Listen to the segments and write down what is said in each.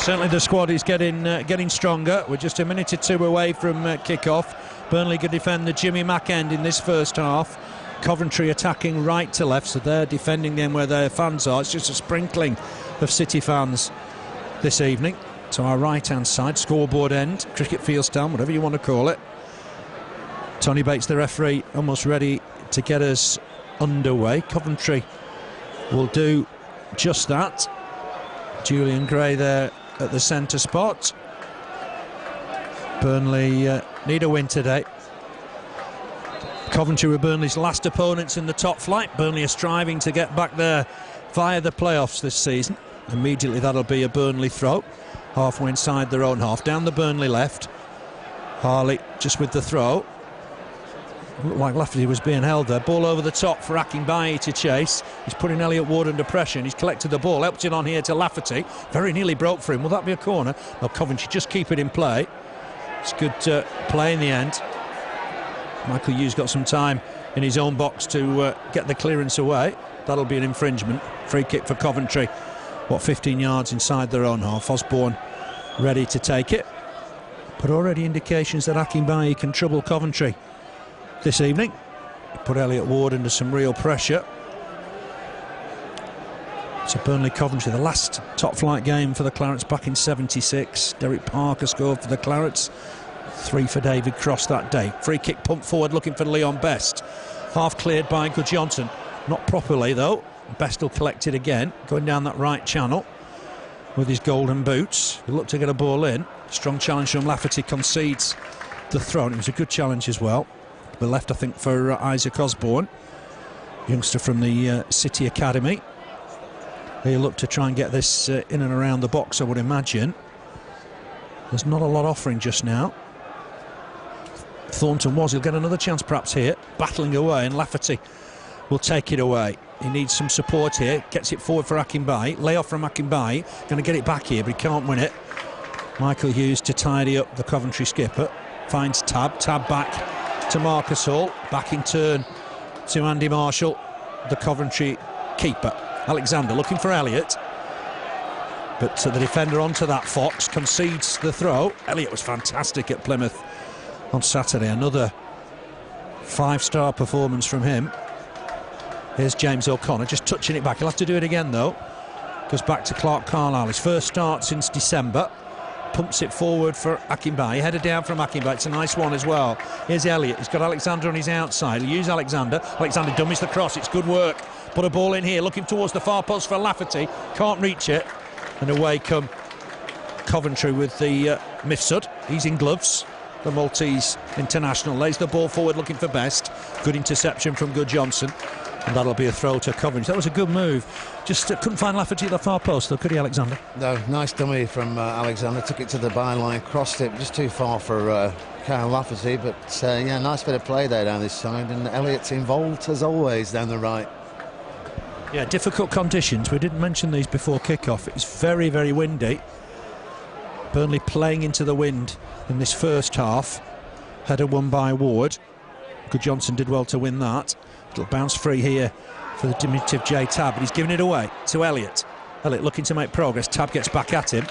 Certainly the squad is getting stronger. We're just a minute or two away from kick-off. Burnley could defend the Jimmy Mack end in this first half. Coventry attacking right to left, so they're defending them where their fans are. It's just a sprinkling of City fans this evening. To our right-hand side, scoreboard end, cricket field stand, whatever you want to call it. Tony Bates, the referee, almost ready to get us underway. Coventry will do just that. Julian Gray there at the centre spot. Burnley need a win today. Coventry were Burnley's last opponents in the top flight. Burnley are striving to get back there via the playoffs this season. Immediately that'll be a Burnley throw, halfway inside their own half. Down the Burnley left. Harley just with the throw. Looked like Lafferty was being held there. Ball over the top for Akinbiyi to chase. He's putting Elliott Ward under pressure and he's collected the ball. Helped it on here to Lafferty. Very nearly broke for him. Will that be a corner? No, Coventry just keep it in play. It's good play in the end. Michael Hughes got some time in his own box to get the clearance away. That'll be an infringement. Free kick for Coventry. 15 yards inside their own half. Osbourne ready to take it. But already indications that Akinbiyi can trouble Coventry this evening. Put Elliott Ward under some real pressure. So Burnley Coventry, the last top flight game for the Clarets back in '76. Derek Parker scored for the Clarets. 3 for David Cross that day. Free kick pumped forward looking for Leon Best. Half cleared by Guðjónsson. Not properly though. Best will collect it again. Going down that right channel with his golden boots. He'll look to get a ball in. Strong challenge from Lafferty, concedes the throw. And it was a good challenge as well. The left I think for Isaac Osbourne. Youngster from the City Academy. He'll look to try and get this in and around the box, I would imagine. There's not a lot offering just now. Thornton he'll get another chance perhaps here, battling away, and Lafferty will take it away. He needs some support here, gets it forward for Akinbiyi, lay off from Akinbiyi, going to get it back here but he can't win it. Michael Hughes to tidy up the Coventry skipper, finds Tabb back to Marcus Hall, back in turn to Andy Marshall, the Coventry keeper. Alexander looking for Elliott, but the defender onto that Fox concedes the throw. Elliott was fantastic at Plymouth on Saturday. Another 5-star performance from him. Here's James O'Connor just touching it back. He'll have to do it again though. Goes back to Clarke Carlisle. His first start since December. Pumps it forward for Akinbiyi. Headed down from Akinbiyi. It's a nice one as well. Here's Elliott. He's got Alexander on his outside. He'll use Alexander. Alexander dummies the cross. It's good work. Put a ball in here. Looking towards the far post for Lafferty. Can't reach it. And away come Coventry with the Mifsud. He's in gloves. The Maltese international lays the ball forward looking for Best. Good interception from Guðjónsson, and that'll be a throw to Coventry. That was a good move. Just couldn't find Lafferty at the far post though, could he, Alexander? No, nice dummy from Alexander. Took it to the byline, crossed it just too far for Kyle Lafferty, but yeah, nice bit of play there down this side, and Elliott's involved as always down the right. Yeah, difficult conditions. We didn't mention these before kick-off. It's very, very windy. Burnley playing into the wind in this first half. Header won by Ward. Guðjónsson did well to win that. Little bounce free here for the diminutive J Tabb, but he's giving it away to Elliott. Elliott looking to make progress. Tabb gets back at him.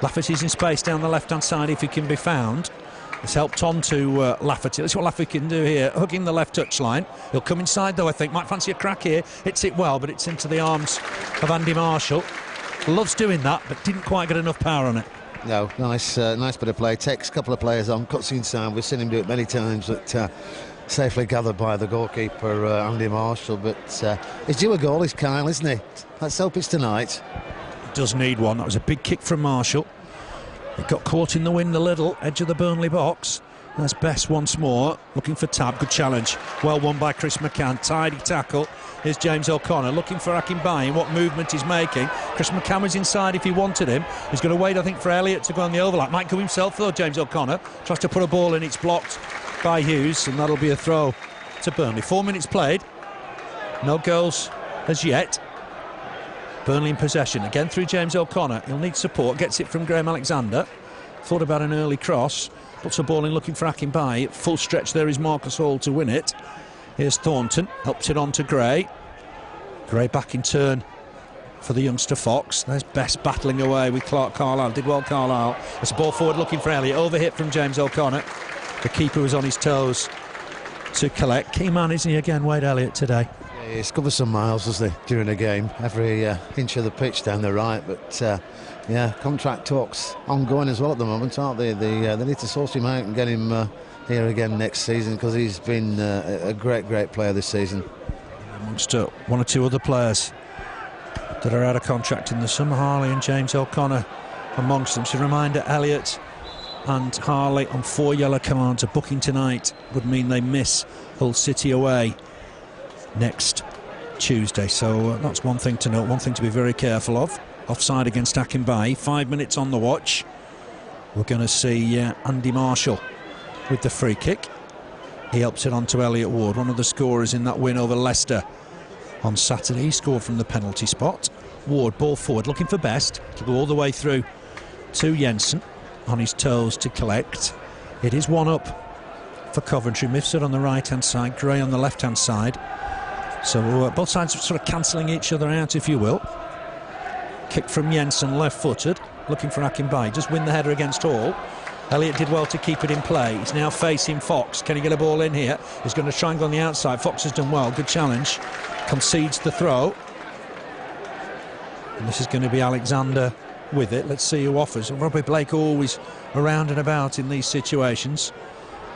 Lafferty's in space down the left-hand side if he can be found. It's helped on to Lafferty. That's what Lafferty can do here, hugging the left touchline. He'll come inside though, I think. Might fancy a crack here. Hits it well, but it's into the arms of Andy Marshall. Loves doing that, but didn't quite get enough power on it. No, nice bit of play. Takes a couple of players on, cuts inside. We've seen him do it many times, but safely gathered by the goalkeeper, Andy Marshall. But he's due a goal, is Kyle, isn't he? Let's hope it's tonight. Does need one. That was a big kick from Marshall. It got caught in the wind a little, edge of the Burnley box. That's Best once more, looking for Tabb. Good challenge. Well won by Chris McCann. Tidy tackle. Here's James O'Connor looking for Akinbiyi. What movement he's making. Chris McCann was inside if he wanted him. He's going to wait, I think, for Elliott to go on the overlap. Might go himself though, James O'Connor. Tries to put a ball in, it's blocked by Hughes, and that'll be a throw to Burnley. 4 minutes played. No goals as yet. Burnley in possession. Again through James O'Connor. He'll need support. Gets it from Graham Alexander. Thought about an early cross. Puts a ball in looking for Akinbiyi. Full stretch there is Marcus Hall to win it. Here's Thornton. Helps it on to Gray. Gray back in turn for the youngster Fox. There's Best battling away with Carlisle. Did well, Carlisle. It's a ball forward looking for Elliott. Overhit from James O'Connor. The keeper was on his toes to collect. Key man, isn't he again, Wade Elliott today? Yeah, he's covered some miles, hasn't he, during the game. Every inch of the pitch down the right. But yeah, contract talks ongoing as well at the moment, aren't they? They need to sort him out and get him here again next season, because he's been a great player this season. Amongst one or two other players that are out of contract in the summer, Harley and James O'Connor amongst them. So reminder, Elliott and Harley on 4 yellow cards. A booking tonight would mean they miss Hull City away next Tuesday. So that's one thing to note, one thing to be very careful of. Offside against Akinbiyi. 5 minutes on the watch. We're going to see Andy Marshall with the free kick. He helps it on to Elliott Ward, one of the scorers in that win over Leicester on Saturday. He scored from the penalty spot. Ward, ball forward, looking for Best to go all the way through to Jensen, on his toes to collect. It is 1-up for Coventry. Mifsud on the right hand side, Gray on the left hand side. So both sides sort of cancelling each other out, if you will. Kick from Jensen, left footed, looking for Akinbiyi. Just win the header against Hall. Elliott did well to keep it in play. He's now facing Fox. Can he get a ball in here? He's going to triangle on the outside. Fox has done well. Good challenge. Concedes the throw. And this is going to be Alexander with it. Let's see who offers. Robbie Blake always around and about in these situations.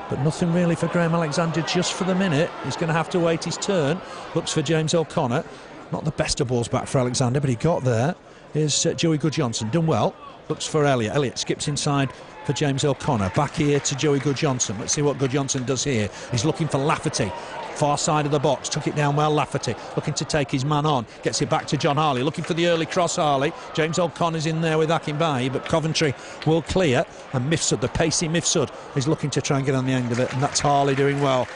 But nothing really for Graham Alexander just for the minute. He's going to have to wait his turn. Looks for James O'Connor. Not the best of balls back for Alexander, but he got there. Here's Joey Guðjónsson. Done well. Looks for Elliott. Elliott skips inside for James O'Connor. Back here to Joey Guðjónsson. Let's see what Guðjónsson does here. He's looking for Lafferty. Far side of the box. Took it down well, Lafferty. Looking to take his man on. Gets it back to John Harley. Looking for the early cross, Harley. James O'Connor's in there with Akinbiyi, but Coventry will clear. And Mifsud, the pacey Mifsud, is looking to try and get on the end of it. And that's Harley doing well,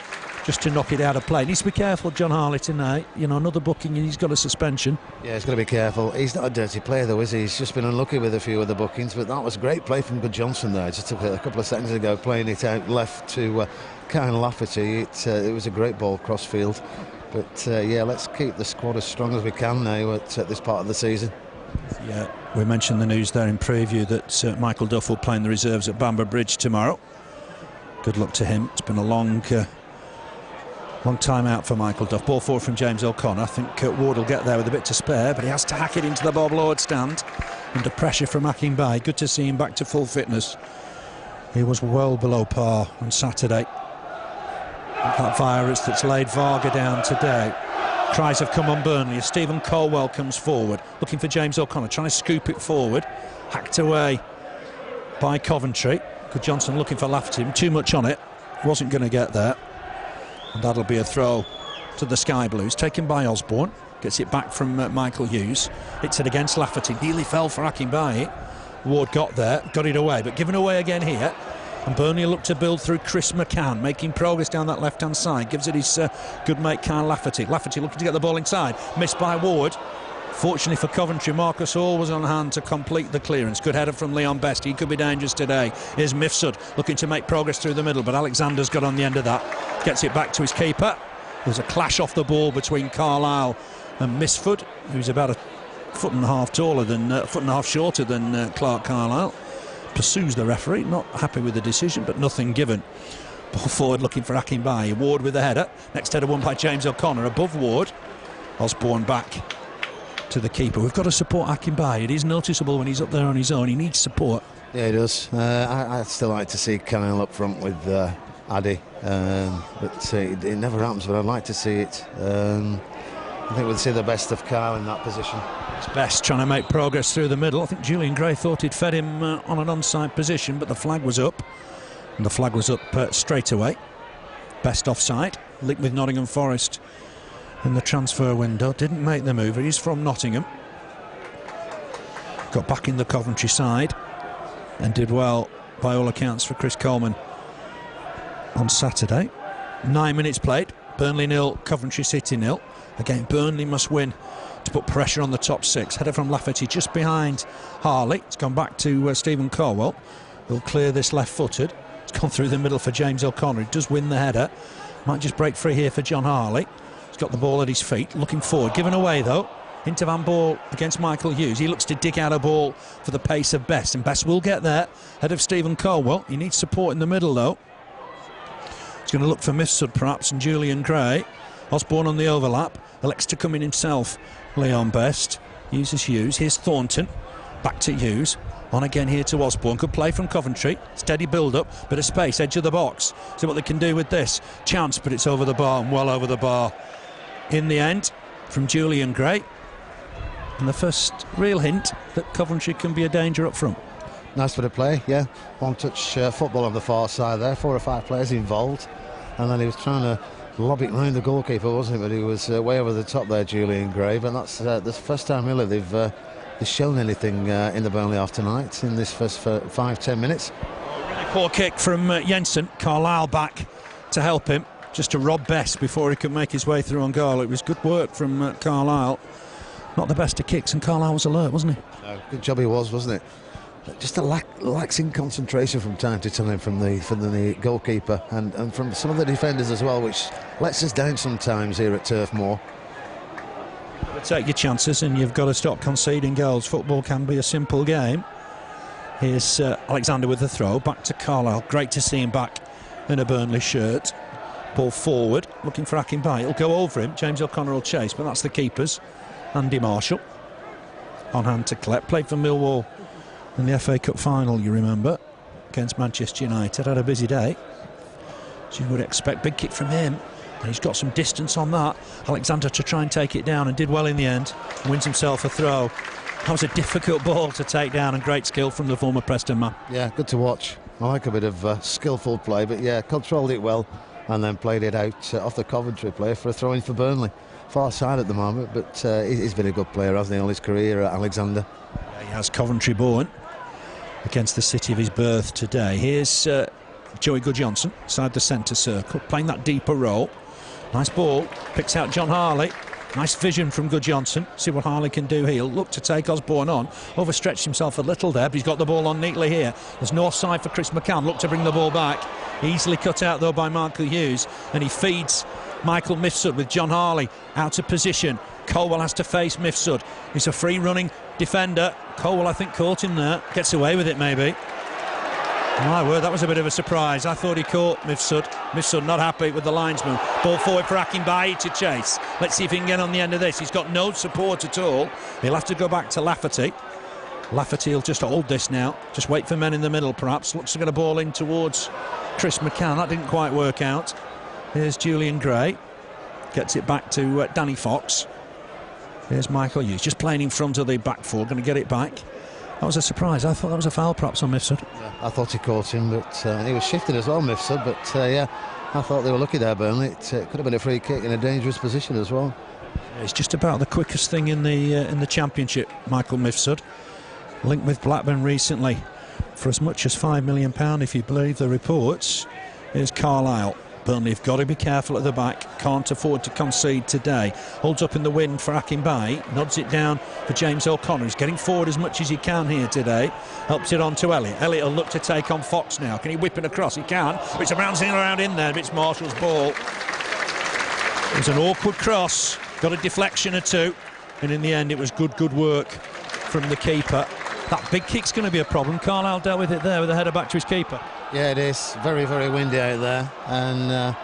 just to knock it out of play. Needs to be careful, John Harley, tonight. You know, another booking and he's got a suspension. Yeah, he's got to be careful. He's not a dirty player, though, is he? He's just been unlucky with a few of the bookings, but that was great play from Guðjónsson there. Just a couple of seconds ago, playing it out left to Kyle Lafferty. It was a great ball cross field. But yeah, let's keep the squad as strong as we can now at this part of the season. Yeah, we mentioned the news there in preview that Michael Duff will play in the reserves at Bamber Bridge tomorrow. Good luck to him. It's been a long time out for Michael Duff. Ball forward from James O'Connor. I think Ward will get there with a bit to spare, but he has to hack it into the Bob Lord stand under pressure from Akinbiyi. Good to see him back to full fitness. He was well below par on Saturday. That virus that's laid Varga down today. Tries have come on Burnley as Steven Caldwell comes forward, looking for James O'Connor, trying to scoop it forward. Hacked away by Coventry. Guðjónsson looking for Lafferty. Too much on it. Wasn't going to get there. And that'll be a throw to the Sky Blues, taken by Osbourne. Gets it back from Michael Hughes. Hits it against Lafferty. Nearly fell for Akinbiyi. Ward got there, got it away, but given away again here. And Burnley look to build through Chris McCann, making progress down that left-hand side. Gives it his good mate Kyle Lafferty. Lafferty looking to get the ball inside. Missed by Ward. Fortunately for Coventry, Marcus Hall was on hand to complete the clearance. Good header from Leon Best. He could be dangerous today. Here's Mifsud looking to make progress through the middle, but Alexander's got on the end of that. Gets it back to his keeper. There's a clash off the ball between Carlisle and Mifsud, who's about a foot and a half taller than, a foot and a half shorter than Clarke Carlisle. Pursues the referee, not happy with the decision, but nothing given. Ball forward looking for Akinbiyi. Ward with the header. Next header won by James O'Connor above Ward. Osbourne back to the keeper. We've got to support Akinbiyi. It is noticeable when he's up there on his own. He needs support. Yeah, he does. I'd still like to see Kyle up front with Addy, but it never happens, but I'd like to see it. I think we'll see the best of Kyle in that position. It's Best trying to make progress through the middle. I think Julian Gray thought he'd fed him on an onside position, but the flag was up. And the flag was up straight away. Best offside, linked with Nottingham Forest in the transfer window. Didn't make the move. He's from Nottingham. Got back in the Coventry side and did well by all accounts for Chris Coleman on Saturday. 9 minutes played. Burnley 0, Coventry City 0. Again, Burnley must win to put pressure on the top six. Header from Lafferty just behind Harley. It's gone back to Steven Caldwell. He'll clear this left-footed. It's gone through the middle for James O'Connor. He does win the header. Might just break free here for John Harley. He's got the ball at his feet, looking forward. Given away, though. Hinterland ball against Michael Hughes. He looks to dig out a ball for the pace of Best, and Best will get there ahead of Steven Caldwell. He needs support in the middle though. He's going to look for Mifsud perhaps and Julian Gray. Osbourne on the overlap, elects to come in himself. Leon Best uses Hughes. Here's Thornton, back to Hughes. On again here to Osbourne. Good play from Coventry. Steady build-up, bit of space, edge of the box. See what they can do with this. Chance, but it's over the bar and well over the bar. In the end, from Julian Gray. And the first real hint that Coventry can be a danger up front. Nice bit of play, yeah. One-touch football on the far side there. 4 or 5 players involved. And then he was trying to lob it round the goalkeeper, wasn't he? But he was way over the top there, Julian Gray. And that's the first time really they've shown anything in the Burnley half tonight in this first 5-10 minutes. Really poor kick from Jensen. Carlisle back to help him, just to rob Best before he could make his way through on goal. It was good work from Carlisle. Not the best of kicks, and Carlisle was alert, wasn't he? No, good job he was, wasn't it? Just a laxing concentration from time to time from the goalkeeper and from some of the defenders as well, which lets us down sometimes here at Turf Moor. Take your chances and you've got to stop conceding goals. Football can be a simple game. Here's Alexander with the throw, back to Carlisle. Great to see him back in a Burnley shirt. Ball forward, looking for Akinbiyi. He'll go over him. James O'Connor will chase, but that's the keepers. Andy Marshall on hand to Clarke. Played for Millwall in the FA Cup final, you remember, against Manchester United. Had a busy day, as you would expect. Big kick from him. And he's got some distance on that. Alexander to try and take it down, and did well in the end. Wins himself a throw. That was a difficult ball to take down, and great skill from the former Preston man. Yeah, good to watch. I like a bit of skillful play, but yeah, controlled it well and then played it out off the Coventry player for a throw-in for Burnley. Far side at the moment, but he's been a good player, hasn't he, all his career, Alexander? Yeah, he has. Coventry born against the city of his birth today. Here's Joey Guðjónsson, inside the centre circle, playing that deeper role. Nice ball, picks out John Harley. Nice vision from Guðjónsson. See what Harley can do. He'll look to take Osbourne on. Overstretched himself a little there, but he's got the ball on neatly here. There's north side for Chris McCann. Look to bring the ball back. Easily cut out though by Michael Hughes, and he feeds Michael Mifsud with John Harley out of position. Coleman has to face Mifsud. He's a free running defender. Coleman, I think, caught him there. Gets away with it maybe. My word, that was a bit of a surprise. I thought he caught Mifsud. Mifsud not happy with the linesman. Ball forward for Akinbiyi to chase. Let's see if he can get on the end of this. He's got no support at all. He'll have to go back to Lafferty. Lafferty will just hold this now. Just wait for men in the middle perhaps. Looks to get a ball in towards Chris McCann. That didn't quite work out. Here's Julian Gray. Gets it back to Danny Fox. Here's Michael Hughes. Just playing in front of the back four. Going to get it back. That was a surprise. I thought that was a foul perhaps on Mifsud. Yeah, I thought he caught him, but he was shifted as well, Mifsud. But yeah, I thought they were lucky there, Burnley. It could have been a free kick in a dangerous position as well. Yeah, it's just about the quickest thing in the Championship, Michael Mifsud. Linked with Blackburn recently for as much as £5 million, if you believe the reports. Here's Carlisle. Burnley have got to be careful at the back. Can't afford to concede today. Holds up in the wind for Akinbiyi. Nods it down for James O'Connor. He's getting forward as much as he can here today. Helps it on to Elliott. Elliott will look to take on Fox now. Can he whip it across? He can. But it's bouncing around in there. But it's Marshall's ball. It was an awkward cross. Got a deflection or two. And in the end, it was good work from the keeper. That big kick's going to be a problem. Carlisle dealt with it there with the header back to his keeper. Yeah, it is. Very, very windy out there. And,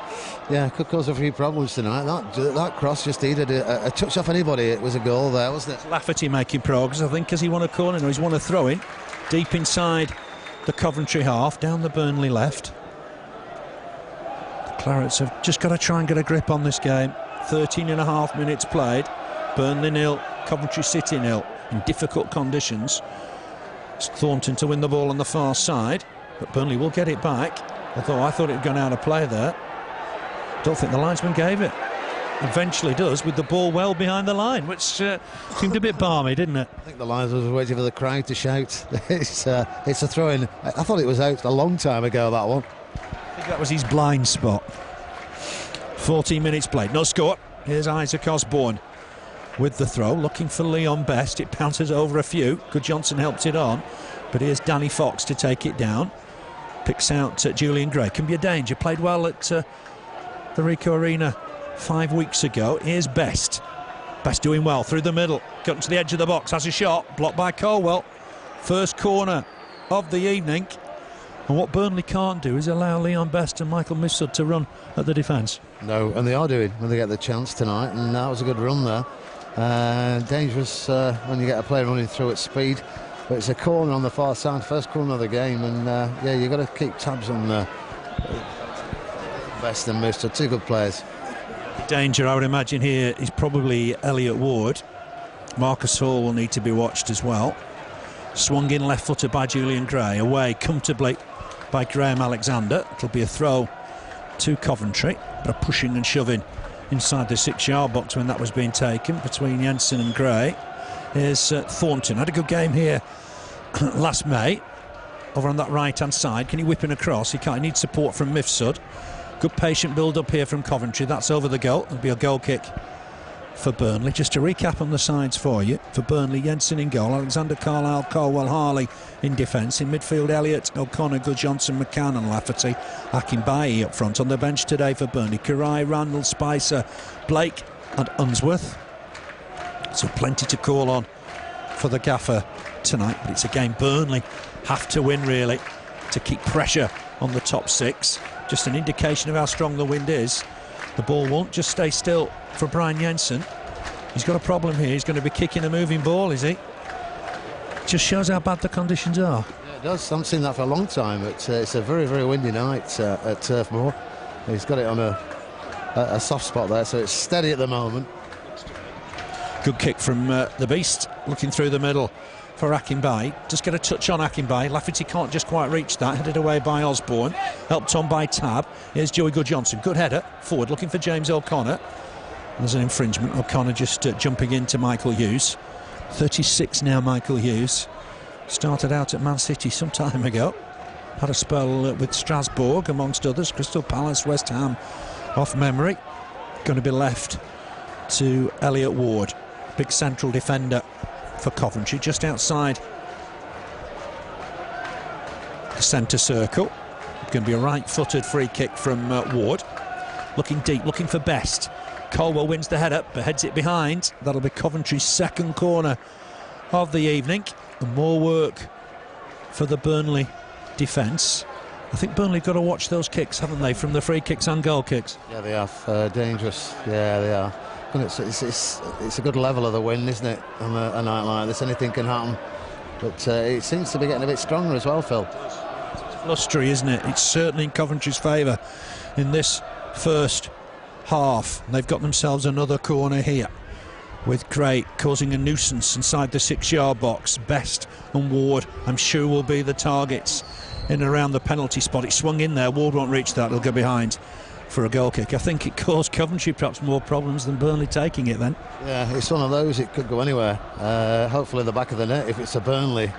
yeah, could cause a few problems tonight. That cross just needed a touch off anybody. It was a goal there, wasn't it? Lafferty making progress, I think, because he won a corner. No, he's won a throw-in. Deep inside the Coventry half, down the Burnley left. The Clarets have just got to try and get a grip on this game. 13.5 minutes played. Burnley 0, Coventry City 0. In difficult conditions. It's Thornton to win the ball on the far side, but Burnley will get it back. Although I thought it had gone out of play there. Don't think the linesman gave it. Eventually does, with the ball well behind the line, which seemed a bit balmy, didn't it? I think the linesman was waiting for the crowd to shout. It's a throw-in. I thought it was out a long time ago, that one. I think that was his blind spot. 14 minutes played, no score. Here's Isaac Osbourne with the throw, looking for Leon Best. It bounces over a few. Guðjónsson helps it on, but here's Danny Fox to take it down. Picks out Julian Gray. Can be a danger. Played well at the Ricoh Arena 5 weeks ago. Here's Best. Best doing well through the middle, cutting to the edge of the box, has a shot, blocked by Caldwell. First corner of the evening. And what Burnley can't do is allow Leon Best and Michael Mifsud to run at the defence. No, and they are doing when they get the chance tonight, and that was a good run there. Dangerous when you get a player running through at speed, but it's a corner on the far side, first corner of the game, and yeah, you've got to keep tabs on Best and Mifsud, two good players. Danger, I would imagine, here is probably Elliott Ward. Marcus Hall will need to be watched as well. Swung in left-footed by Julian Gray, away comfortably by Graham Alexander. It'll be a throw to Coventry, but a pushing and shoving inside the 6-yard box when that was being taken between Jensen and Gray. Here's Thornton, had a good game here last May over on that right-hand side. Can he whip in across? He can't. He needs support from Mifsud. Good patient build-up here from Coventry. That's over the goal. It'll be a goal kick for Burnley. Just to recap on the sides for you. For Burnley, Jensen in goal, Alexander, Carlisle, Caldwell, Harley in defence. In midfield, Elliott, O'Connor, Guðjónsson, McCann and Lafferty. Akinbiyi up front. On the bench today for Burnley, Király, Randall, Spicer, Blake and Unsworth. So plenty to call on for the gaffer tonight, but it's a game Burnley have to win really to keep pressure on the top six. Just an indication of how strong the wind is. The ball won't just stay still for Brian Jensen. He's got a problem here. He's going to be kicking a moving ball, is he? Just shows how bad the conditions are. Yeah, it does. I haven't seen that for a long time. It's a very, very windy night at Turf Moor. He's got it on a soft spot there, so it's steady at the moment. Good kick from the Beast, looking through the middle for Akinbiyi. Just get a touch on Akinbiyi. Lafferty can't just quite reach that. Headed away by Osbourne. Helped on by Tabb. Here's Joey Guðjónsson. Good header. Forward looking for James O'Connor. There's an infringement. O'Connor just jumping into Michael Hughes. 36 now, Michael Hughes. Started out at Man City some time ago. Had a spell with Strasbourg, amongst others. Crystal Palace, West Ham, off memory. Going to be left to Elliott Ward. Big central defender for Coventry, just outside the centre circle. Going to be a right-footed free kick from Ward. Looking deep, looking for Best. Coleman wins the header, but heads it behind. That'll be Coventry's second corner of the evening. And more work for the Burnley defence. I think Burnley got to watch those kicks, haven't they, from the free kicks and goal kicks? Yeah, they are dangerous. Yeah, they are. And it's a good level of the wind, isn't it? On a night like this, anything can happen. But it seems to be getting a bit stronger as well, Phil. It's blustery, isn't it? It's certainly in Coventry's favour in this first half. They've got themselves another corner here, with Gray causing a nuisance inside the 6-yard box. Best and Ward, I'm sure, will be the targets in and around the penalty spot. It swung in there. Ward won't reach that. He'll go behind for a goal kick. I think it caused Coventry perhaps more problems than Burnley taking it then. Yeah, it's one of those, it could go anywhere. Hopefully the back of the net if it's a Burnley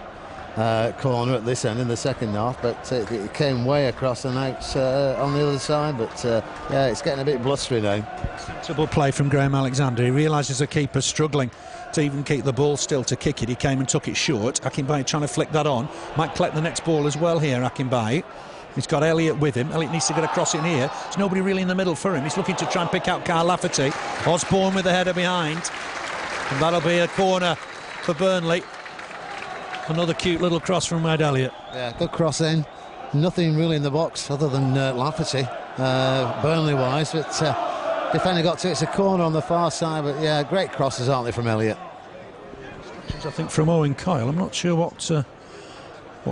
corner at this end in the second half, but it came way across and out on the other side, but yeah, it's getting a bit blustery now. Sensible play from Graham Alexander. He realises the keeper's struggling to even keep the ball still to kick it. He came and took it short. Akinbiyi trying to flick that on. Might collect the next ball as well here, Akinbiyi. He's got Elliott with him. Elliott needs to get across in here. There's nobody really in the middle for him. He's looking to try and pick out Kyle Lafferty. Osbourne with the header behind. And that'll be a corner for Burnley. Another cute little cross from Wade Elliott. Yeah, good cross in. Nothing really in the box other than Lafferty, Burnley-wise. But defender got to it. It's a corner on the far side. But yeah, great crosses, aren't they, from Elliott? I think from Owen Coyle. I'm not sure what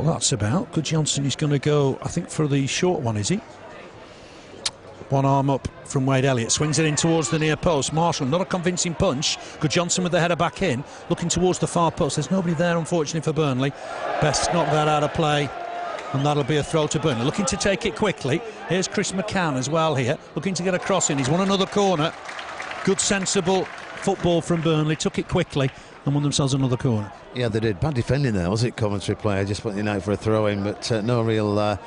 that's about. Guðjónsson is going to go, I think, for the short one, is he? One arm up from Wade Elliott, swings it in towards the near post. Marshall, not a convincing punch. Guðjónsson with the header back in, looking towards the far post. There's nobody there, unfortunately, for Burnley. Best knock that out of play, and that'll be a throw to Burnley. Looking to take it quickly. Here's Chris McCann as well here, looking to get a cross in. He's won another corner. Good, sensible football from Burnley. Took it quickly and won themselves another corner. Yeah, they did. Bad defending there, was it, Coventry player? Just putting it out for a throw-in, but no real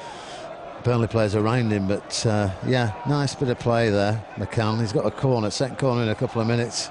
Burnley players around him. But yeah, nice bit of play there, McCann. He's got a corner, second corner in a couple of minutes.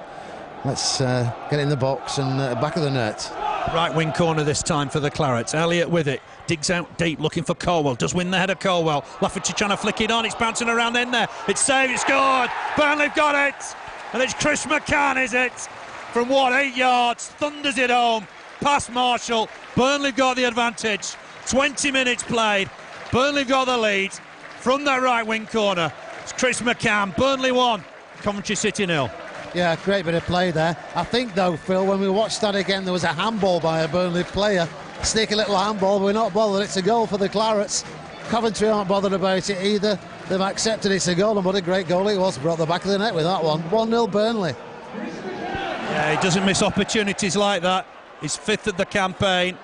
Let's get in the box and back of the net. Right wing corner this time for the Clarets. Elliott with it, digs out deep, looking for Coleman. Does win the header, Coleman. Lafferty trying to flick it on. It's bouncing around in there. It's saved. It's scored. Burnley have got it. And it's Chris McCann, is it? from 8 yards, thunders it home, past Marshall. Burnley got the advantage. 20 minutes played. Burnley got the lead from that right wing corner. It's Chris McCann. Burnley 1, Coventry City 0. Yeah, great bit of play there. I think, though, Phil, when we watched that again, there was a handball by a Burnley player. Sneaky little handball, but we're not bothered. It's a goal for the Clarets. Coventry aren't bothered about it either. They've accepted it's a goal, and what a great goal it was. Brought the back of the net with that one. 1-0 Burnley. Yeah, he doesn't miss opportunities like that. His 5th of the campaign.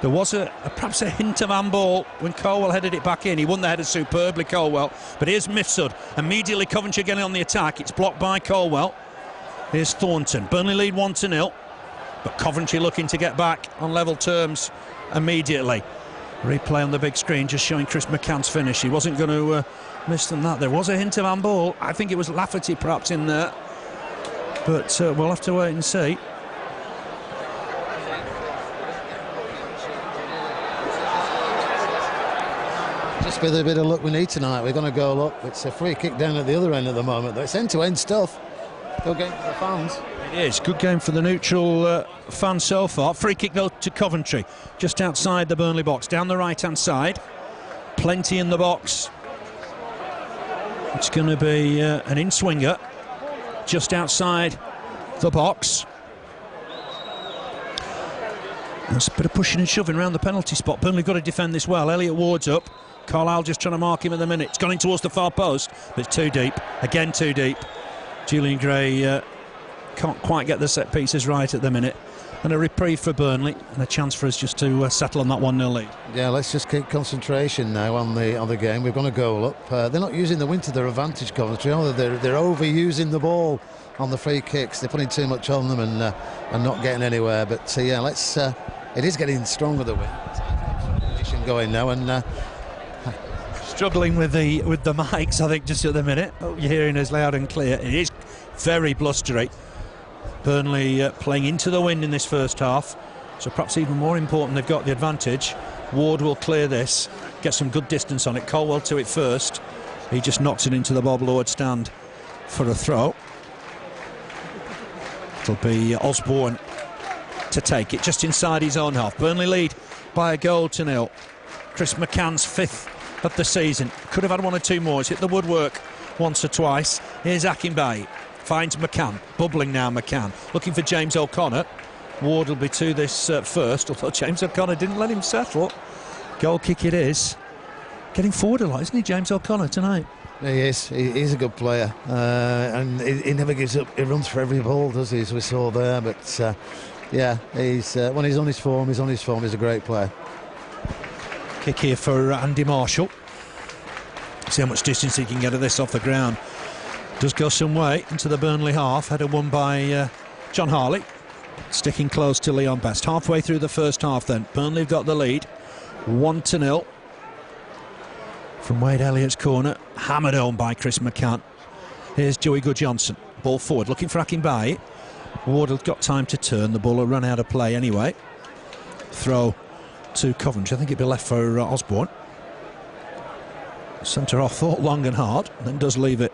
There was perhaps a hint of handball when Coyle headed it back in. He won the header superbly, Coyle. But here's Mifsud. Immediately Coventry getting on the attack. It's blocked by Coyle. Here's Thornton. Burnley lead 1-0. But Coventry looking to get back on level terms immediately. Replay on the big screen just showing Chris McCann's finish. He wasn't going to miss them that. There was a hint of handball. I think it was Lafferty perhaps in there. But we'll have to wait and see. Just with a bit of luck we need tonight. We're going to goal up. It's a free kick down at the other end at the moment. It's end-to-end stuff. Good game for the fans. It is. Good game for the neutral fans so far. Free kick though to Coventry. Just outside the Burnley box. Down the right-hand side. Plenty in the box. It's going to be an in-swinger. Just outside the box. There's a bit of pushing and shoving around the penalty spot. Burnley got to defend this well. Elliott Ward's up. Carlisle just trying to mark him at the minute. It's gone in towards the far post, but it's too deep. Again, too deep. Julian Gray can't quite get the set pieces right at the minute. And a reprieve for Burnley, and a chance for us just to settle on that 1-0 lead. Yeah, let's just keep concentration now on the game. We're going to goal up. They're not using the wind to their advantage, Coventry. They're overusing the ball on the free kicks. They're putting too much on them and not getting anywhere. But yeah, let's. It is getting stronger, the wind. Going now and. Struggling with the mics, I think, just at the minute. Oh, you're hearing us loud and clear. It is very blustery. Burnley playing into the wind in this first half, so perhaps even more important, they've got the advantage. Ward will clear this, get some good distance on it. Coyle to it first. He just knocks it into the Bob Lord stand for a throw. It'll be Osbourne to take it just inside his own half. Burnley lead by 1-0. Chris McCann's 5th of the season. Could have had 1 or 2 more. He's hit the woodwork once or twice. Here's Akinbiyi. Finds McCann. Bubbling now, McCann. Looking for James O'Connor. Ward will be to this first, although James O'Connor didn't let him settle. Goal kick it is. Getting forward a lot, isn't he, James O'Connor, tonight? He is. He's a good player. And he never gives up. He runs for every ball, does he, as we saw there. But, yeah, he's when he's on his form, he's a great player. Kick here for Andy Marshall. See how much distance he can get of this off the ground. Does go some way into the Burnley half. Header won by John Harley. Sticking close to Leon Best. Halfway through the first half then. Burnley have got the lead. 1-0. From Wade Elliott's corner. Hammered home by Chris McCann. Here's Joey Guðjónsson. Ball forward. Looking for Akinbiyi. Ward has got time to turn. The ball will run out of play anyway. Throw to Coventry. I think it'd be left for Osbourne. Centre off, thought long and hard, then does leave it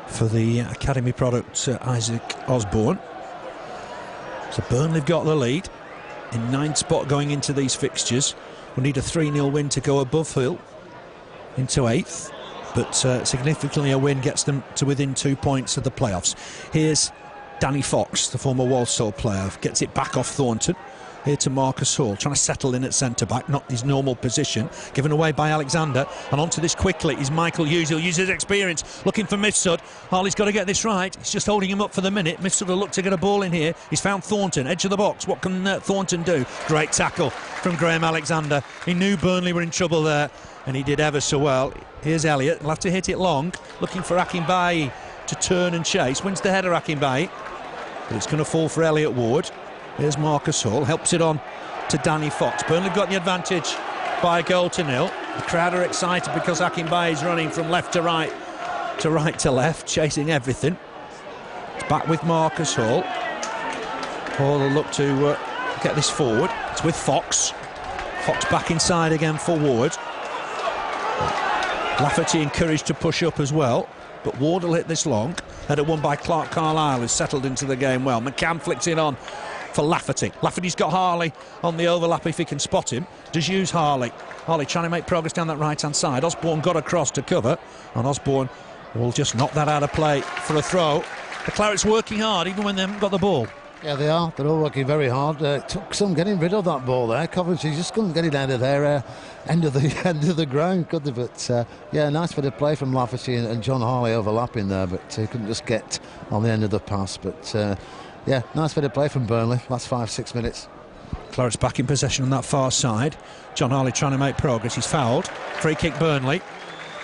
for the academy product Isaac Osbourne. So Burnley have got the lead in 9th spot going into these fixtures. We need a 3-0 win to go above Hill into 8th, but significantly a win gets them to within 2 points of the playoffs. Here's Danny Fox, the former Walsall player, gets it back off Thornton. Here to Marcus Hall, trying to settle in at centre-back, not his normal position. Given away by Alexander, and onto this quickly is Michael Hughes. He'll use his experience, looking for Mifsud. Harley's got to get this right. He's just holding him up for the minute. Mifsud will look to get a ball in here. He's found Thornton, edge of the box. What can Thornton do? Great tackle from Graham Alexander. He knew Burnley were in trouble there, and he did ever so well. Here's Elliott. He'll have to hit it long, looking for Akinbiyi to turn and chase. Wins the header, Akinbiyi, but it's going to fall for Elliott Ward. Here's Marcus Hall, helps it on to Danny Fox. Burnley got the advantage by 1-0. The crowd are excited because Akinbiyi is running from left to right to left, chasing everything. It's back with Marcus Hall. Hall will look to get this forward. It's with Fox. Fox back inside again for Ward. Lafferty encouraged to push up as well, but Ward will hit this long. Header won by Clarke Carlisle, who's settled into the game well. McCann flicks it on for Lafferty. Lafferty's got Harley on the overlap if he can spot him. Does use Harley. Harley trying to make progress down that right-hand side. Osbourne got across to cover, and Osbourne will just knock that out of play for a throw. The Claret's working hard even when they haven't got the ball. Yeah, they are. They're all working very hard. It took some getting rid of that ball there. Coventry just couldn't get it out of their end of the ground, could they? But yeah, nice bit of play from Lafferty and John Harley overlapping there, but he couldn't just get on the end of the pass. But yeah, nice bit of play from Burnley. Last 5-6 minutes. Claret's back in possession on that far side. John Harley trying to make progress. He's fouled. Free kick Burnley.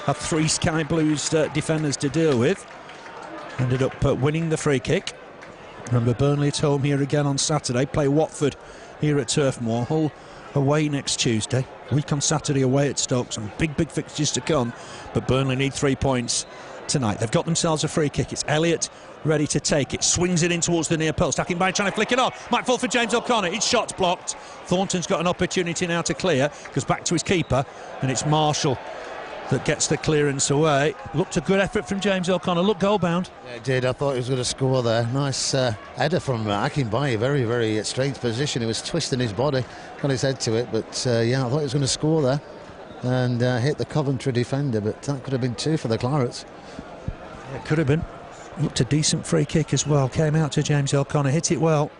Have 3 Sky Blues defenders to deal with. Ended up winning the free kick. Remember, Burnley at home here again on Saturday. Play Watford here at Turf Moor. Hull away next Tuesday. Week on Saturday away at Stoke. Some big fixtures to come. But Burnley need 3 points tonight. They've got themselves a free kick. It's Elliott ready to take it. Swings it in towards the near post. Akinbiyi trying to flick it on. Might fall for James O'Connor. His shot's blocked. Thornton's got an opportunity now to clear. Goes back to his keeper. And it's Marshall that gets the clearance away. Looked a good effort from James O'Connor. Looked goal bound. Yeah, it did. I thought he was going to score there. Nice header from Akinbiyi. Very strange position. He was twisting his body, got his head to it. But yeah, I thought he was going to score there and hit the Coventry defender. But that could have been 2 for the Clarets. Yeah, it could have been. Looked a decent free kick as well. Came out to James O'Connor. Hit it well.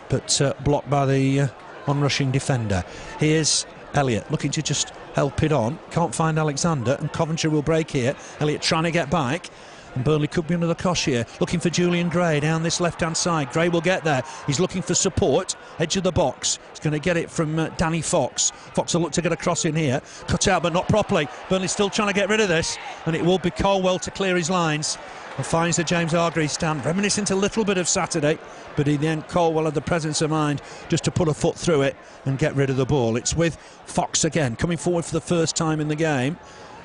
But blocked by the on-rushing defender. Here's Elliott looking to just help it on. Can't find Alexander, and Coventry will break here. Elliott trying to get back, and Burnley could be under the cosh here. Looking for Julian Gray down this left-hand side. Gray will get there. He's looking for support. Edge of the box. He's going to get it from Danny Fox. Fox will look to get a cross in here. Cut out, but not properly. Burnley still trying to get rid of this, and it will be Caldwell to clear his lines. And finds the James Hargreaves stand, reminiscent a little bit of Saturday, but in the end Coyle had the presence of mind just to put a foot through it and get rid of the ball. It's with Fox again, coming forward for the first time in the game.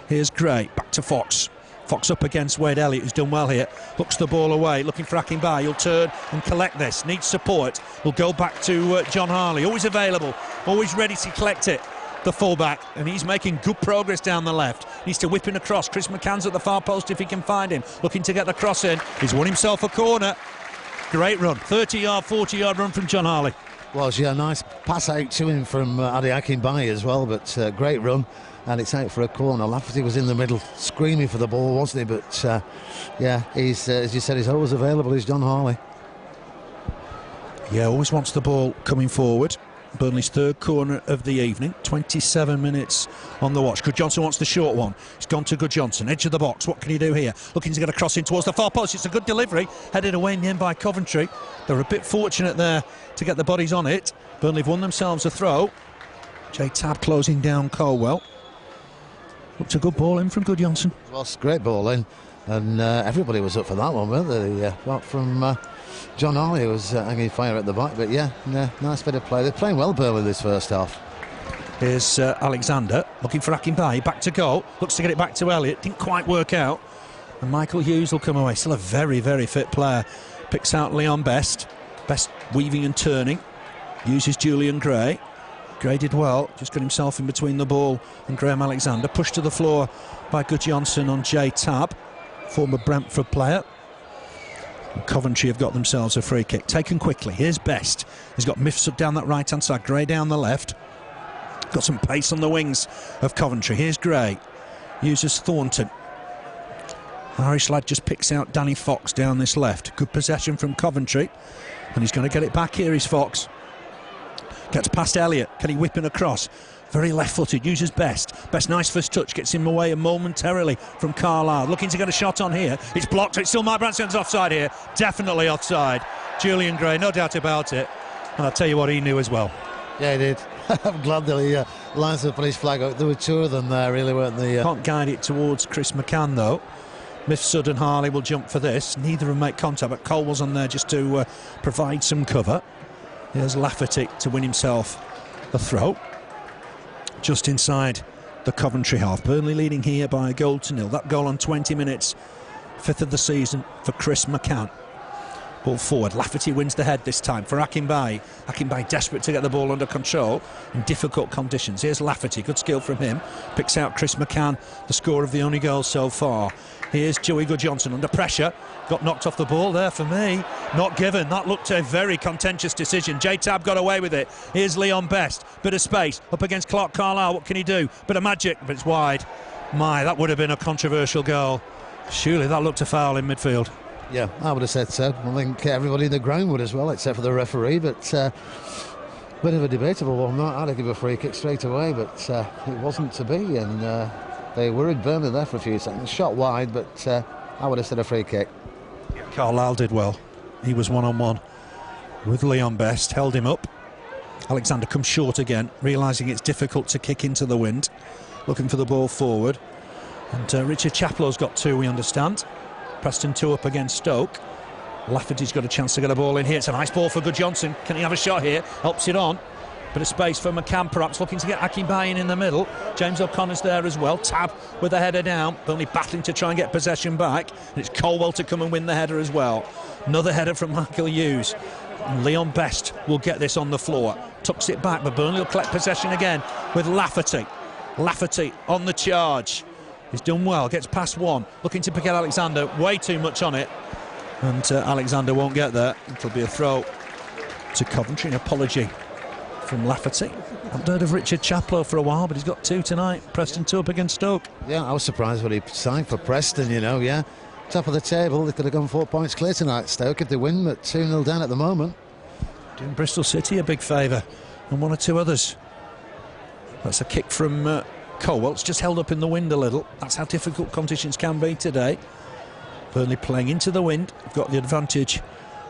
Here's Gray, back to Fox. Fox up against Wade Elliott, who's done well here. Hooks the ball away, looking for Akinbiyi. He'll turn and collect this, needs support. Will go back to John Harley, always available, always ready to collect it. The fullback, and he's making good progress down the left. Needs to whip in across. Chris McCann's at the far post if he can find him. Looking to get the cross in. He's won himself a corner. Great run. 30-yard, 40-yard run from John Harley. Was, yeah, nice pass out to him from Adi Akinbiyi as well, but great run. And it's out for a corner. Lafferty was in the middle, screaming for the ball, wasn't he? But yeah, he's as you said, he's always available. He's John Harley. Yeah, always wants the ball coming forward. Burnley's 3rd corner of the evening. 27 minutes on the watch. Guðjónsson wants the short one. He's gone to Guðjónsson, edge of the box. What can he do here? Looking to get a cross in towards the far post. It's a good delivery. Headed away in the end by Coventry. They were a bit fortunate there to get the bodies on it. Burnley have won themselves a throw. Tabb closing down Caldwell. Looked a good ball in from Guðjónsson. Well, great ball in. And everybody was up for that one, weren't they? Apart from John Harley, who was hanging fire at the back. But yeah, nice bit of play. They're playing well, Burnley, this first half. Here's Alexander looking for Akinbiyi. Back to goal. Looks to get it back to Elliott. Didn't quite work out. And Michael Hughes will come away. Still a very fit player. Picks out Leon Best. Best weaving and turning. Uses Julian Gray. Gray did well. Just got himself in between the ball and Graham Alexander. Pushed to the floor by Guðjónsson on Tabb. Former Brentford player. And Coventry have got themselves a free kick. Taken quickly. Here's Best. He's got Mifsud down that right hand side. Gray down the left. Got some pace on the wings of Coventry. Here's Gray. Uses Thornton. Irish lad just picks out Danny Fox down this left. Good possession from Coventry. And he's going to get it back here. Is Fox. Gets past Elliott. Can he whip in across? Very left-footed, uses Best. Best, nice first touch, gets him away momentarily from Carlisle. Looking to get a shot on here. It's blocked. It's still Mike Branson's offside here. Definitely offside. Julian Gray, no doubt about it. And I'll tell you what, he knew as well. Yeah, he did. I'm glad that he lines up on his flag. There were 2 of them there, really, weren't they? Can't guide it towards Chris McCann, though. Mifsud and Harley will jump for this. Neither of them make contact, but Coleman's on there just to provide some cover. Here's Lafferty to win himself a throw. Just inside the Coventry half. Burnley leading here by a 1-0. That goal on 20 minutes. 5th of the season for Chris McCann. Ball forward. Lafferty wins the head this time for Akinbiyi. Akinbiyi desperate to get the ball under control in difficult conditions. Here's Lafferty. Good skill from him. Picks out Chris McCann, the scorer of the only goal so far. Here's Guðjónsson under pressure. Got knocked off the ball there for me. Not given. That looked a very contentious decision. Tabb got away with it. Here's Leon Best. Bit of space up against Clarke Carlisle. What can he do? Bit of magic, but it's wide. My, that would have been a controversial goal. Surely that looked a foul in midfield. Yeah, I would have said so. I think everybody in the ground would as well, except for the referee. But bit of a debatable one. I'd have given a free kick straight away, but it wasn't to be. And they worried Burnley there for a few seconds. Shot wide, but I would have said a free kick. Carlisle did well. He was one-on-one with Leon Best, held him up. Alexander comes short again, realising it's difficult to kick into the wind, looking for the ball forward. And Richard Chaplow's got two, we understand. Preston 2 up against Stoke. Lafferty's got a chance to get a ball in here. It's a nice ball for Guðjónsson. Can he have a shot here? Helps it on. Bit of space for McCann, perhaps looking to get Akinbiyi in the middle. James O'Connor's there as well. Tabb with the header down. Burnley battling to try and get possession back. And it's Coleman to come and win the header as well. Another header from Michael Hughes. And Leon Best will get this on the floor. Tucks it back, but Burnley will collect possession again with Lafferty. Lafferty on the charge. He's done well, gets past one. Looking to pick out Alexander. Way too much on it. And Alexander won't get there. It'll be a throw to Coventry. An apology from Lafferty. I've heard of Richard Chaplow for a while, but he's got 2 tonight. Preston 2 up against Stoke. Yeah, I was surprised when he signed for Preston, you know, yeah. Top of the table, they could have gone 4 points clear tonight, Stoke, if they win, but 2-0 down at the moment. Doing Bristol City a big favour, and 1 or 2 others. That's a kick from Coyle. It's just held up in the wind a little. That's how difficult conditions can be today. Burnley playing into the wind. Got the advantage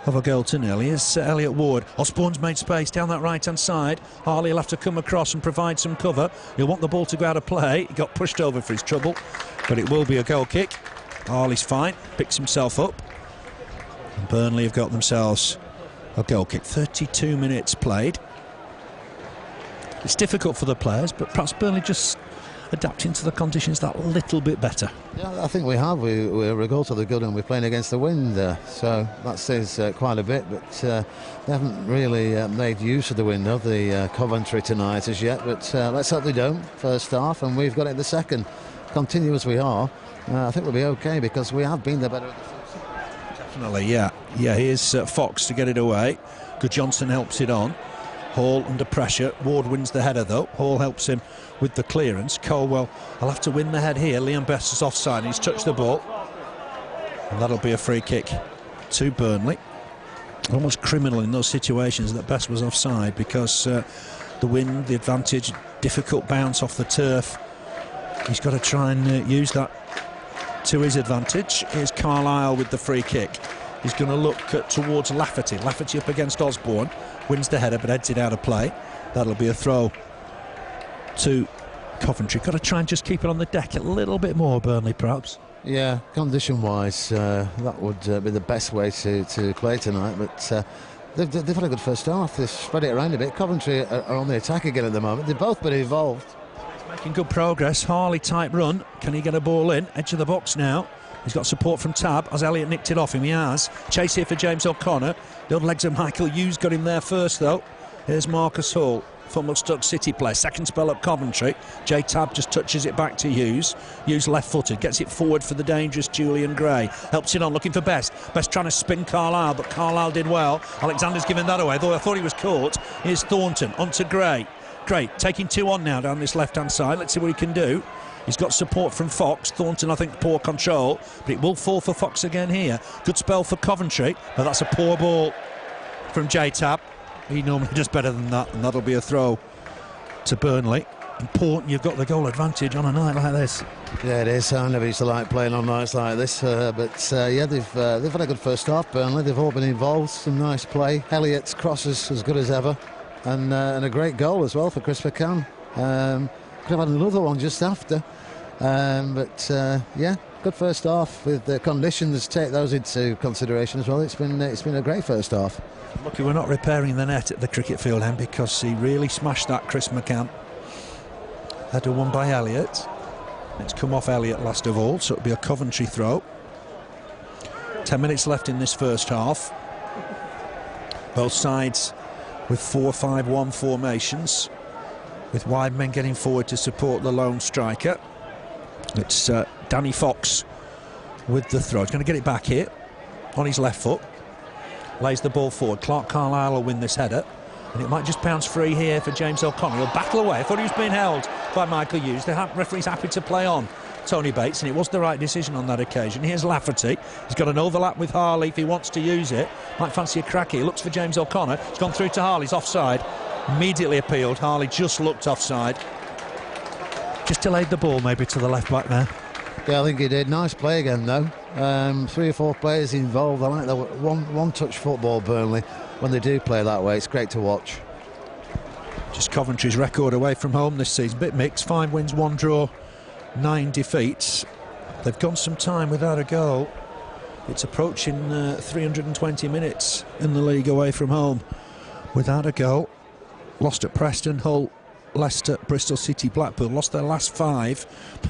of a goal to nil. Here's Elliott Ward. Osbourne's made space down that right-hand side. Harley will have to come across and provide some cover. He'll want the ball to go out of play. He got pushed over for his trouble, but it will be a goal kick. Harley's fine, picks himself up. And Burnley have got themselves a goal kick. 32 minutes played. It's difficult for the players, but perhaps Burnley just adapting to the conditions that little bit better. Yeah, I think we have. We're a goal to the good and we're playing against the wind, so that says quite a bit, but they haven't really made use of the wind of the Coventry tonight as yet, but let's hope they don't first half, and we've got it in the second. Continue as we are, I think we'll be okay because we have been the better at the first. Definitely, yeah. Here's Fox to get it away. Guðjónsson helps it on. Hall under pressure. Ward wins the header though. Hall helps him with the clearance. Caldwell will have to win the head here. Leon Best is offside. He's touched the ball. And that'll be a free kick to Burnley. Almost criminal in those situations that Best was offside because the wind, the advantage, difficult bounce off the turf. He's got to try and use that to his advantage. Here's Carlisle with the free kick. He's going to look towards Lafferty. Lafferty up against Osbourne. Wins the header but heads it out of play. That'll be a throw to Coventry. Got to try and just keep it on the deck a little bit more, Burnley, perhaps. Yeah, condition-wise, that would be the best way to play tonight. But they've had a good first half. They've spread it around a bit. Coventry are on the attack again at the moment. They've both been involved. Making good progress. Harley type run. Can he get a ball in? Edge of the box now. He's got support from Tabb. Has Elliott nicked it off him? He has. Chase here for James O'Connor. The old legs of Michael Hughes got him there first though. Here's Marcus Hall, former Stoke City player. Second spell at Coventry. Tabb just touches it back to Hughes. Hughes left-footed. Gets it forward for the dangerous Julian Gray. Helps it on, looking for Best. Best trying to spin Carlisle, but Carlisle did well. Alexander's given that away, though I thought he was caught. Here's Thornton onto Gray. Gray taking 2 on now down this left-hand side. Let's see what he can do. He's got support from Fox. Thornton, I think, poor control, but it will fall for Fox again here. Good spell for Coventry, but that's a poor ball from Tabb. He normally does better than that, and that'll be a throw to Burnley. Important you've got the goal advantage on a night like this. Yeah, it is. I never used to like playing on nights like this, but yeah, they've had a good first half, Burnley. They've all been involved. Some nice play. Elliott's cross is as good as ever, and a great goal as well for Chris McCann. Could have had another one just after, but yeah, good first half with the conditions. Take those into consideration as well. It's been a great first half. Lucky we're not repairing the net at the cricket field then, because he really smashed that, Chris McCann. Header won by Elliott. It's come off Elliott last of all, so it'll be a Coventry throw. 10 minutes left in this first half. Both sides with 4-5-1 formations, with wide men getting forward to support the lone striker. It's Danny Fox with the throw. He's going to get it back here on his left foot. Lays the ball forward. Carlisle will win this header, and it might just bounce free here for James O'Connor. He'll battle away. I thought he was being held by Michael Hughes. The referee's happy to play on Tony Bates, and it was the right decision on that occasion. Here's Lafferty. He's got an overlap with Harley if he wants to use it. Might fancy a crack here. He looks for James O'Connor. He's gone through to Harley's offside. Immediately appealed. Harley just looked offside. Just delayed the ball maybe to the left back there. Yeah, I think he did. Nice play again, though. 3 or 4 players involved. I like that one-touch football, Burnley. When they do play that way, it's great to watch. Just Coventry's record away from home this season. Bit mixed. 5 wins, 1 draw, 9 defeats. They've gone some time without a goal. It's approaching 320 minutes in the league away from home without a goal. Lost at Preston, Hull, Leicester, Bristol City, Blackpool. Lost their last 5.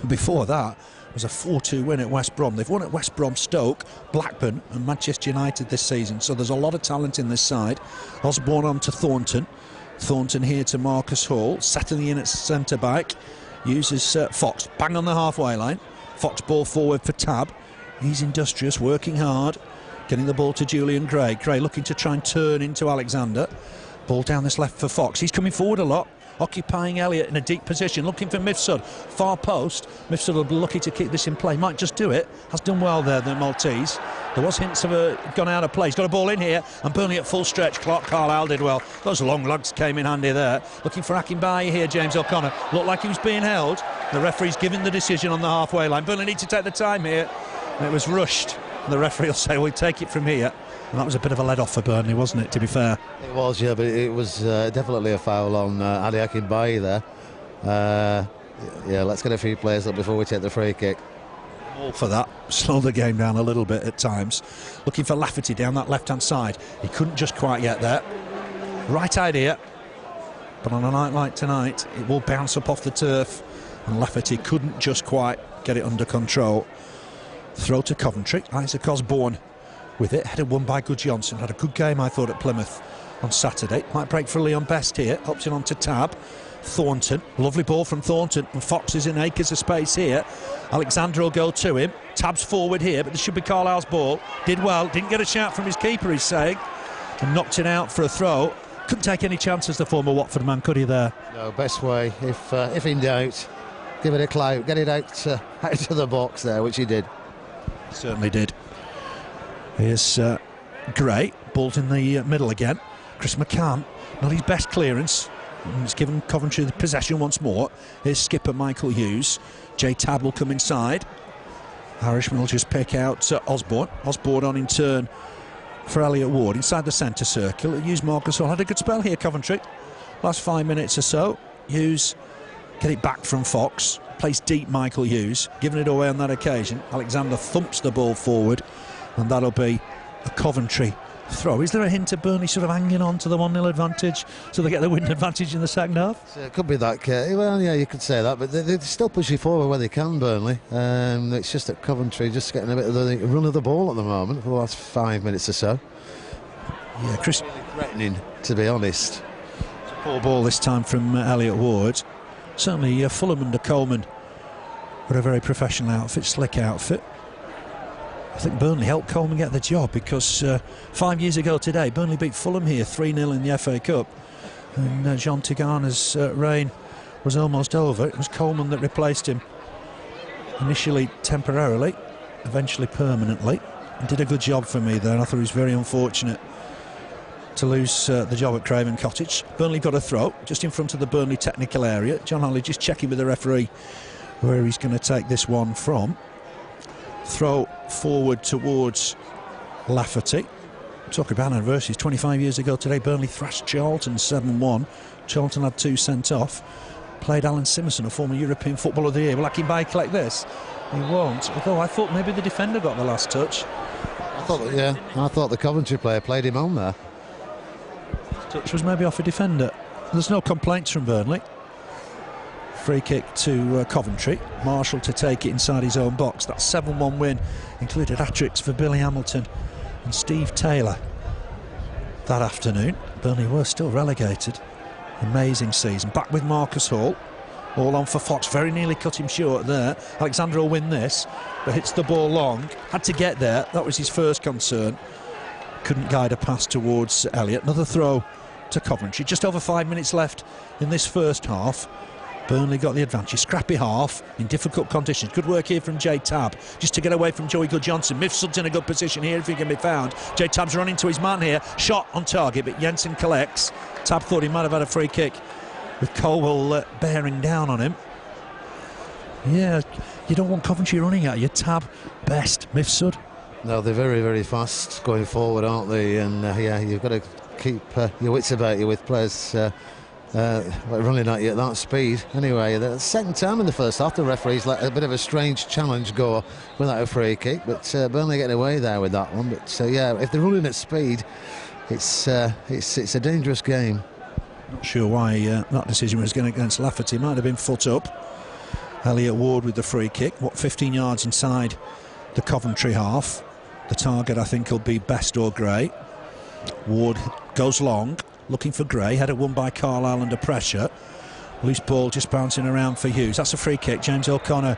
Before that was a 4-2 win at West Brom. They've won at West Brom, Stoke, Blackburn and Manchester United this season. So there's a lot of talent in this side. Osbourne on to Thornton. Thornton here to Marcus Hall. Settling in at centre-back. Uses Fox. Bang on the halfway line. Fox ball forward for Tabb. He's industrious, working hard. Getting the ball to Julian Gray. Gray looking to try and turn into Alexander. Ball down this left for Fox. He's coming forward a lot. Occupying Elliott in a deep position, looking for Mifsud, far post. Mifsud will be lucky to keep this in play, might just do it. Has done well there, the Maltese. There was hints of a gone out of play. He's got a ball in here, and Burnley at full stretch. Carlisle did well. Those long lugs came in handy there. Looking for Akinbiyi here, James O'Connor. Looked like he was being held. The referee's given the decision on the halfway line. Burnley need to take the time here, and it was rushed. The referee will say, we'll take it from here. And that was a bit of a let-off for Burnley, wasn't it, to be fair? It was, yeah, but it was definitely a foul on Ali Akinbiyi there. Yeah, let's get a few players up before we take the free kick. All for that. Slow the game down a little bit at times. Looking for Lafferty down that left-hand side. He couldn't just quite get there. Right idea. But on a night like tonight, it will bounce up off the turf. And Lafferty couldn't just quite get it under control. Throw to Coventry. Isaac Osbourne with it, headed one by Guðjónsson. Had a good game, I thought, at Plymouth on Saturday. Might break for Leon Best here. Hops it on to Tabb. Thornton, lovely ball from Thornton, and Fox is in acres of space here. Alexander will go to him. Tabb's forward here, but this should be Carlisle's ball. Did well, didn't get a shout from his keeper, he's saying, and knocked it out for a throw. Couldn't take any chances, the former Watford man, could he there? No, best way, if in doubt, give it a clout, get it out of the box there, which he did. Certainly did. Here's Gray, ball's in the middle again. Chris McCann, not his best clearance. He's given Coventry the possession once more. Here's skipper Michael Hughes. Tabb will come inside. Irishman will just pick out Osbourne. Osbourne on in turn for Elliott Ward inside the centre circle. Hughes, Marcus Hall had a good spell here, Coventry. Last 5 minutes or so. Hughes get it back from Fox. Plays deep, Michael Hughes, giving it away on that occasion. Alexander thumps the ball forward, and that'll be a Coventry throw. Is there a hint of Burnley sort of hanging on to the 1-0 advantage so they get the win advantage in the second half? It could be that, well, yeah, you could say that, but they're still pushing forward where they can, Burnley. It's just that Coventry just getting a bit of the run of the ball at the moment for the last 5 minutes or so. Yeah, Chris really threatening, to be honest. Poor ball this time from Elliott Ward. Certainly Fulham under Coleman were a very professional outfit, slick outfit. I think Burnley helped Coleman get the job because 5 years ago today Burnley beat Fulham here 3-0 in the FA Cup, and John Tigana's reign was almost over. It was Coleman that replaced him, initially temporarily, eventually permanently, and did a good job for me there. And I thought it was very unfortunate to lose the job at Craven Cottage. Burnley got a throw just in front of the Burnley technical area. John Harley just checking with the referee where he's going to take this one from. Throw forward towards Lafferty. Talk about anniversaries. 25 years ago today, Burnley thrashed Charlton 7-1. Charlton had 2 sent off. Played Alan Simerson, a former European Footballer of the Year. Will Akinbiyi collect this? He won't. Although I thought maybe the defender got the last touch. I thought the Coventry player played him on there. Touch was maybe off a defender. There's no complaints from Burnley. Free kick to Coventry. Marshall to take it inside his own box. That 7-1 win included hat-tricks for Billy Hamilton and Steve Taylor. that afternoon. Burnley were still relegated. Amazing season. Back with Marcus Hall. All on for Fox. Very nearly cut him short there. Alexander will win this, but hits the ball long. Had to get there. That was his first concern. Couldn't guide a pass towards Elliott. Another throw to Coventry. Just over 5 minutes left in this first half. Burnley got the advantage. Scrappy half in difficult conditions. Good work here from Tabb just to get away from Joey Guðjónsson. Mifsud's in a good position here if he can be found. Tabb's running to his man here. Shot on target, but Jensen collects. Tabb thought he might have had a free kick with Coyle bearing down on him. Yeah, you don't want Coventry running at you. Tabb best. Mifsud. No, they're very, very fast going forward, aren't they? And yeah, you've got to keep your wits about you with players running at you at that speed. Anyway, the second time in the first half, the referees let a bit of a strange challenge go without a free kick, but Burnley getting away there with that one. But yeah, if they're running at speed, it's a dangerous game. Not sure why that decision was going against Lafferty. Might have been foot up. Elliott Ward with the free kick. 15 yards inside the Coventry half. The target, I think, will be Best or Gray. Ward goes long, looking for Gray. Header won by Carlisle under pressure. Loose ball just bouncing around for Hughes. That's a free kick. James O'Connor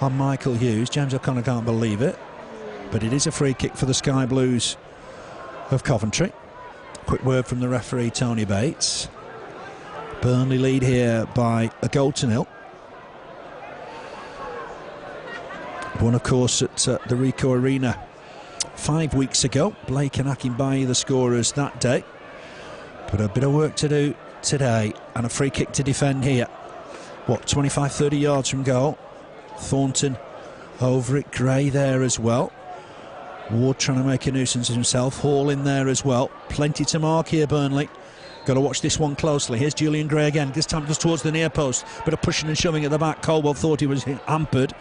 on Michael Hughes. James O'Connor can't believe it, but it is a free kick for the Sky Blues of Coventry. Quick word from the referee, Tony Bates. Burnley lead here by a goal to nil. Won, of course, at the Ricoh Arena 5 weeks ago. Blake and Akinbiyi the scorers that day. But a bit of work to do today, and a free kick to defend here. 25-30 yards from goal. Thornton over it. Gray there as well. Ward trying to make a nuisance of himself. Hall in there as well. Plenty to mark here, Burnley. Got to watch this one closely. Here's Julian Gray again. This time goes towards the near post. Bit of pushing and shoving at the back. Caldwell thought he was hampered.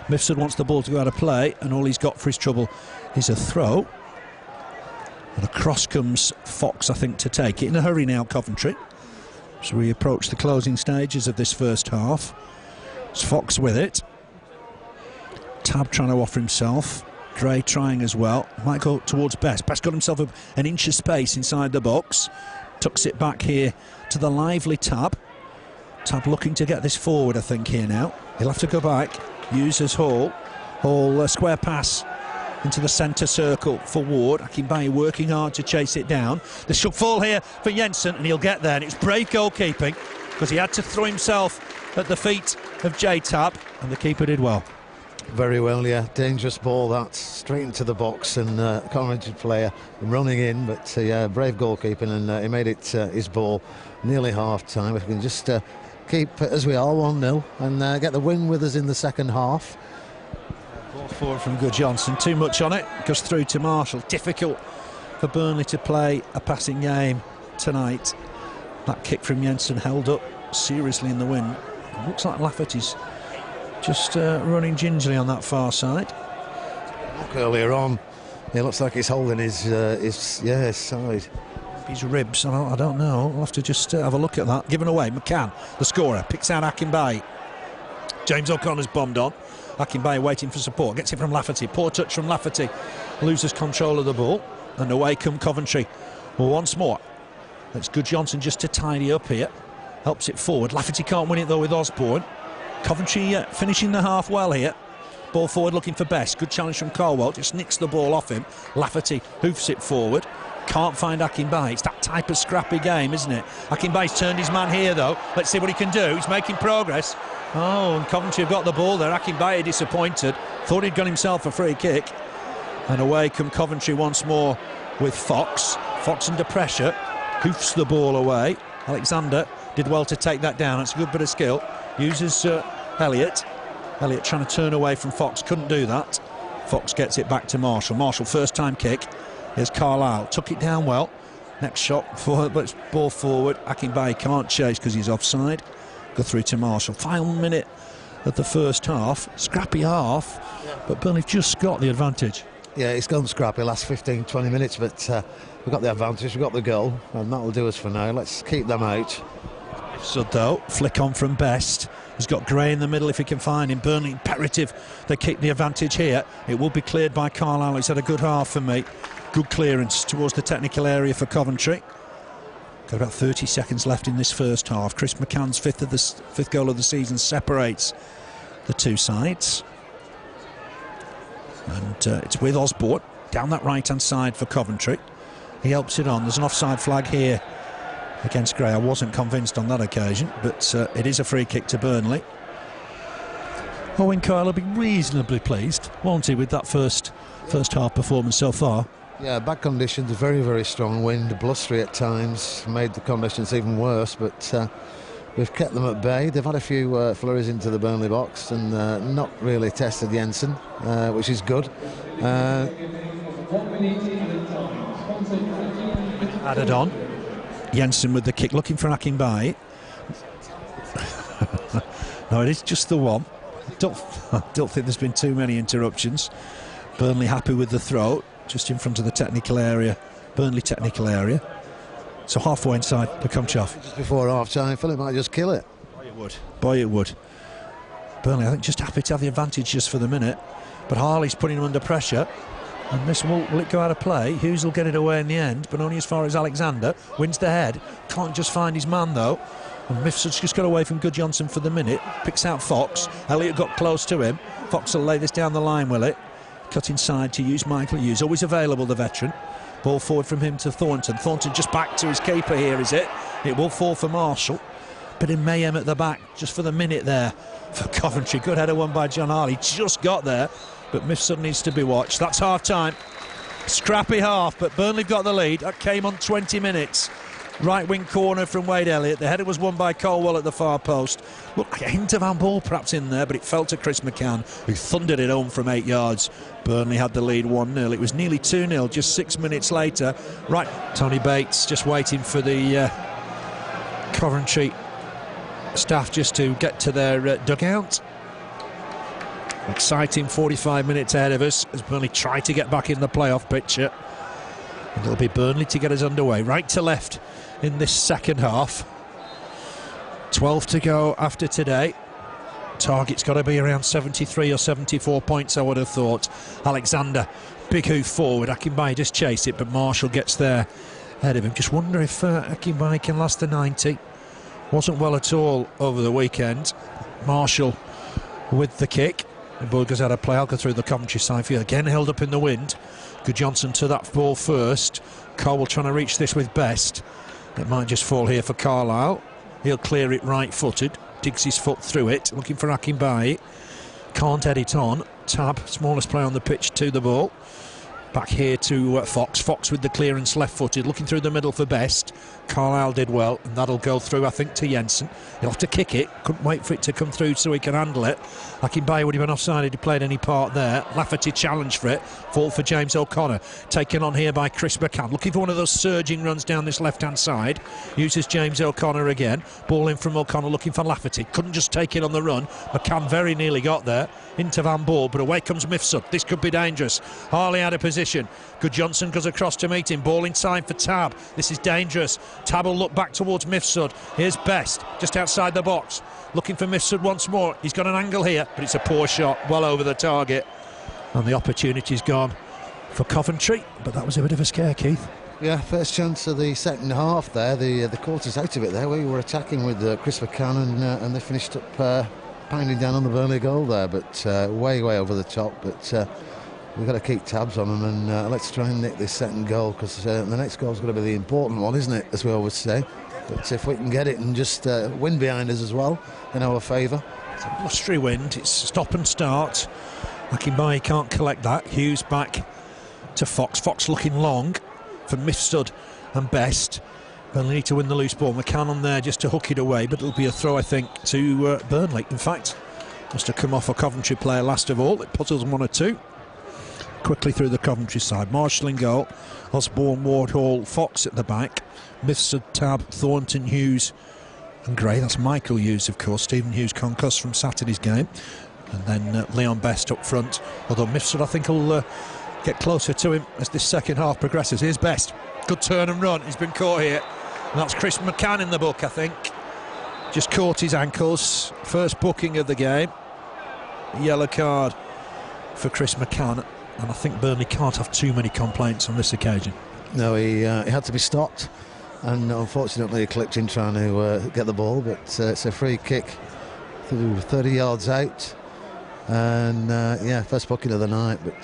Mifsud wants the ball to go out of play, and all he's got for his trouble is a throw. And across comes Fox, I think, to take it. In a hurry now, Coventry. So we approach the closing stages of this first half. It's Fox with it. Tabb trying to offer himself. Gray trying as well. Might go towards Best. Best got himself an inch of space inside the box. Tucks it back here to the lively Tabb. Tabb looking to get this forward, I think, here now. He'll have to go back. Uses Hall. Hall, square pass into the centre circle for Ward. Akinbiyi working hard to chase it down. The should fall here for Jensen, and he'll get there. And it's brave goalkeeping, because he had to throw himself at the feet of Tabb, and the keeper did well. Very well, yeah. Dangerous ball, that straight into the box, and Coventry player running in, but yeah, brave goalkeeping, and he made it his ball. Nearly half time. If we can just keep as we are, 1-0, and get the win with us in the second half. Ball forward from Guðjónsson. Too much on it. Goes through to Marshall. Difficult for Burnley to play a passing game tonight. That kick from Jensen held up seriously in the wind. It looks like Lafferty's just running gingerly on that far side. Look earlier on, it looks like he's holding his side. His ribs, I don't know. We'll have to just have a look at that. Given away, McCann, the scorer, picks out Akinbiyi. James O'Connor's bombed on. Akinbiyi waiting for support. Gets it from Lafferty. Poor touch from Lafferty. Loses control of the ball. And away come Coventry. Well, once more. It's Guðjónsson just to tidy up here. Helps it forward. Lafferty can't win it though with Osbourne. Coventry finishing the half well here. Ball forward looking for Best. Good challenge from Caldwell. Just nicks the ball off him. Lafferty hoofs it forward. Can't find Akinbiyi. It's that type of scrappy game, isn't it? Akinbiyi's turned his man here though. Let's see what he can do. He's making progress. Oh, and Coventry have got the ball there. Akinbiyi disappointed. Thought he'd got himself a free kick. And away come Coventry once more with Fox. Fox under pressure. Hoofs the ball away. Alexander did well to take that down. It's a good bit of skill. Uses Elliott. Elliott trying to turn away from Fox. Couldn't do that. Fox gets it back to Marshall. Marshall, first time kick. Here's Carlisle. Took it down well. Next shot, but it's ball forward. Akinbiyi can't chase because he's offside. Go through to Marshall. Final minute of the first half. Scrappy half, but Burnley just got the advantage. Yeah, it's gone scrappy last 15-20 minutes, but we've got the advantage, we've got the goal, and that'll do us for now. Let's keep them out. So though, flick on from Best. He's got Gray in the middle if he can find him. Burnley imperative they keep the advantage here. It will be cleared by Carlisle. He's had a good half for me. Good clearance towards the technical area for Coventry. Got about 30 seconds left in this first half. Chris McCann's fifth goal of the season separates the two sides. And it's with Osbourne down that right-hand side for Coventry. He helps it on. There's an offside flag here against Gray. I wasn't convinced on that occasion, but it is a free kick to Burnley. Owen Coyle will be reasonably pleased, won't he, with that first half performance so far? Yeah, bad conditions, very, very strong wind, blustery at times, made the conditions even worse, but we've kept them at bay. They've had a few flurries into the Burnley box and not really tested Jensen, which is good. Added on. Jensen with the kick, looking for Akinbiyi. No, it is just the one. I don't think there's been too many interruptions. Burnley happy with the throw, just in front of the technical area, Burnley technical area. So halfway inside the come-off. Just before half-time, Philip might just kill it. Boy, it would. Boy, it would. Burnley, I think, just happy to have the advantage just for the minute. But Harley's putting him under pressure. And this will it go out of play? Hughes will get it away in the end, but only as far as Alexander. Wins the head. Can't just find his man, though. And Mifsud's just got away from Guðjónsson for the minute. Picks out Fox. Elliott got close to him. Fox will lay this down the line, will it? Cut inside to use Michael Hughes. Always available, the veteran. Ball forward from him to Thornton. Thornton just back to his keeper here, is it? It will fall for Marshall. But in mayhem at the back, just for the minute there for Coventry. Good header won by John Harley. Just got there. But Mifsud needs to be watched. That's half-time. Scrappy half, but Burnley got the lead. That came on 20 minutes. Right wing corner from Wade Elliott. The header was won by Caldwell at the far post. Look, a hint of handball perhaps in there, but it fell to Chris McCann, who thundered it home from 8 yards. Burnley had the lead 1-0. It was nearly 2-0 just 6 minutes later. Right, Tony Bates just waiting for the Coventry staff just to get to their dugout. Exciting 45 minutes ahead of us as Burnley try to get back in the playoff picture. And it'll be Burnley to get us underway, right to left in this second half. 12 to go after today. Target's got to be around 73 or 74 points, I would have thought. Alexander, big hoof forward. Akinbiyi just chase it, but Marshall gets there ahead of him. Just wonder if Akinbiyi can last the 90. Wasn't well at all over the weekend. Marshall with the kick. The ball goes out of play. I'll go through the Coventry side field. Again held up in the wind. Guðjónsson to that ball first. Cole trying to reach this with Best. It might just fall here for Carlisle. He'll clear it right-footed. Digs his foot through it. Looking for Akinbiyi. Can't head it on. Tabb, smallest player on the pitch, to the ball. Back here to Fox. Fox with the clearance left-footed. Looking through the middle for Best. Carlisle did well, and that'll go through, I think, to Jensen. He'll have to kick it. Couldn't wait for it to come through so he can handle it. Akinbiyi would have been offside if he played any part there. Lafferty challenged for it. Fault for James O'Connor. Taken on here by Chris McCann. Looking for one of those surging runs down this left-hand side. Uses James O'Connor again. Ball in from O'Connor looking for Lafferty. Couldn't just take it on the run. McCann very nearly got there. Into Van Ball, but away comes Mifsud. This could be dangerous. Harley out of position. Guðjónsson goes across to meet him. Ball in time for Tabb. This is dangerous. Tabb will look back towards Mifsud. Here's Best, just outside the box. Looking for Mifsud once more. He's got an angle here, but it's a poor shot, well over the target. And the opportunity's gone for Coventry, but that was a bit of a scare, Keith. Yeah, first chance of the second half there. The quarter's out of it there. We were attacking with Chris McCann and they finished up pounding down on the Burnley goal there, but way over the top. But we've got to keep tabs on them and let's try and nick this second goal, because the next goal's going to be the important one, isn't it, as we always say. But if we can get it and just win behind us as well in our favour. It's a blustery wind. It's stop and start. Akinbiyi can't collect that. Hughes back to Fox. Fox looking long for Mifsud and Best. Burnley need to win the loose ball. McCann on there just to hook it away, but it'll be a throw, I think, to Burnley. In fact, must have come off a Coventry player last of all. It puzzles them 1 or 2. Quickly through the Coventry side. Marshall in goal. Osbourne, Ward, Hall, Fox at the back. Mifsud, Tabb, Thornton, Hughes and Gray. That's Michael Hughes, of course. Stephen Hughes concussed from Saturday's game. And then Leon Best up front. Although Mifsud, I think, will get closer to him as this second half progresses. Here's Best. Good turn and run. He's been caught here. And that's Chris McCann in the book, I think. Just caught his ankles. First booking of the game. Yellow card for Chris McCann. and I think Burnley can't have too many complaints on this occasion. No, he had to be stopped, and unfortunately he clipped in trying to get the ball, but it's a free kick through 30 yards out, and yeah, first booking of the night, but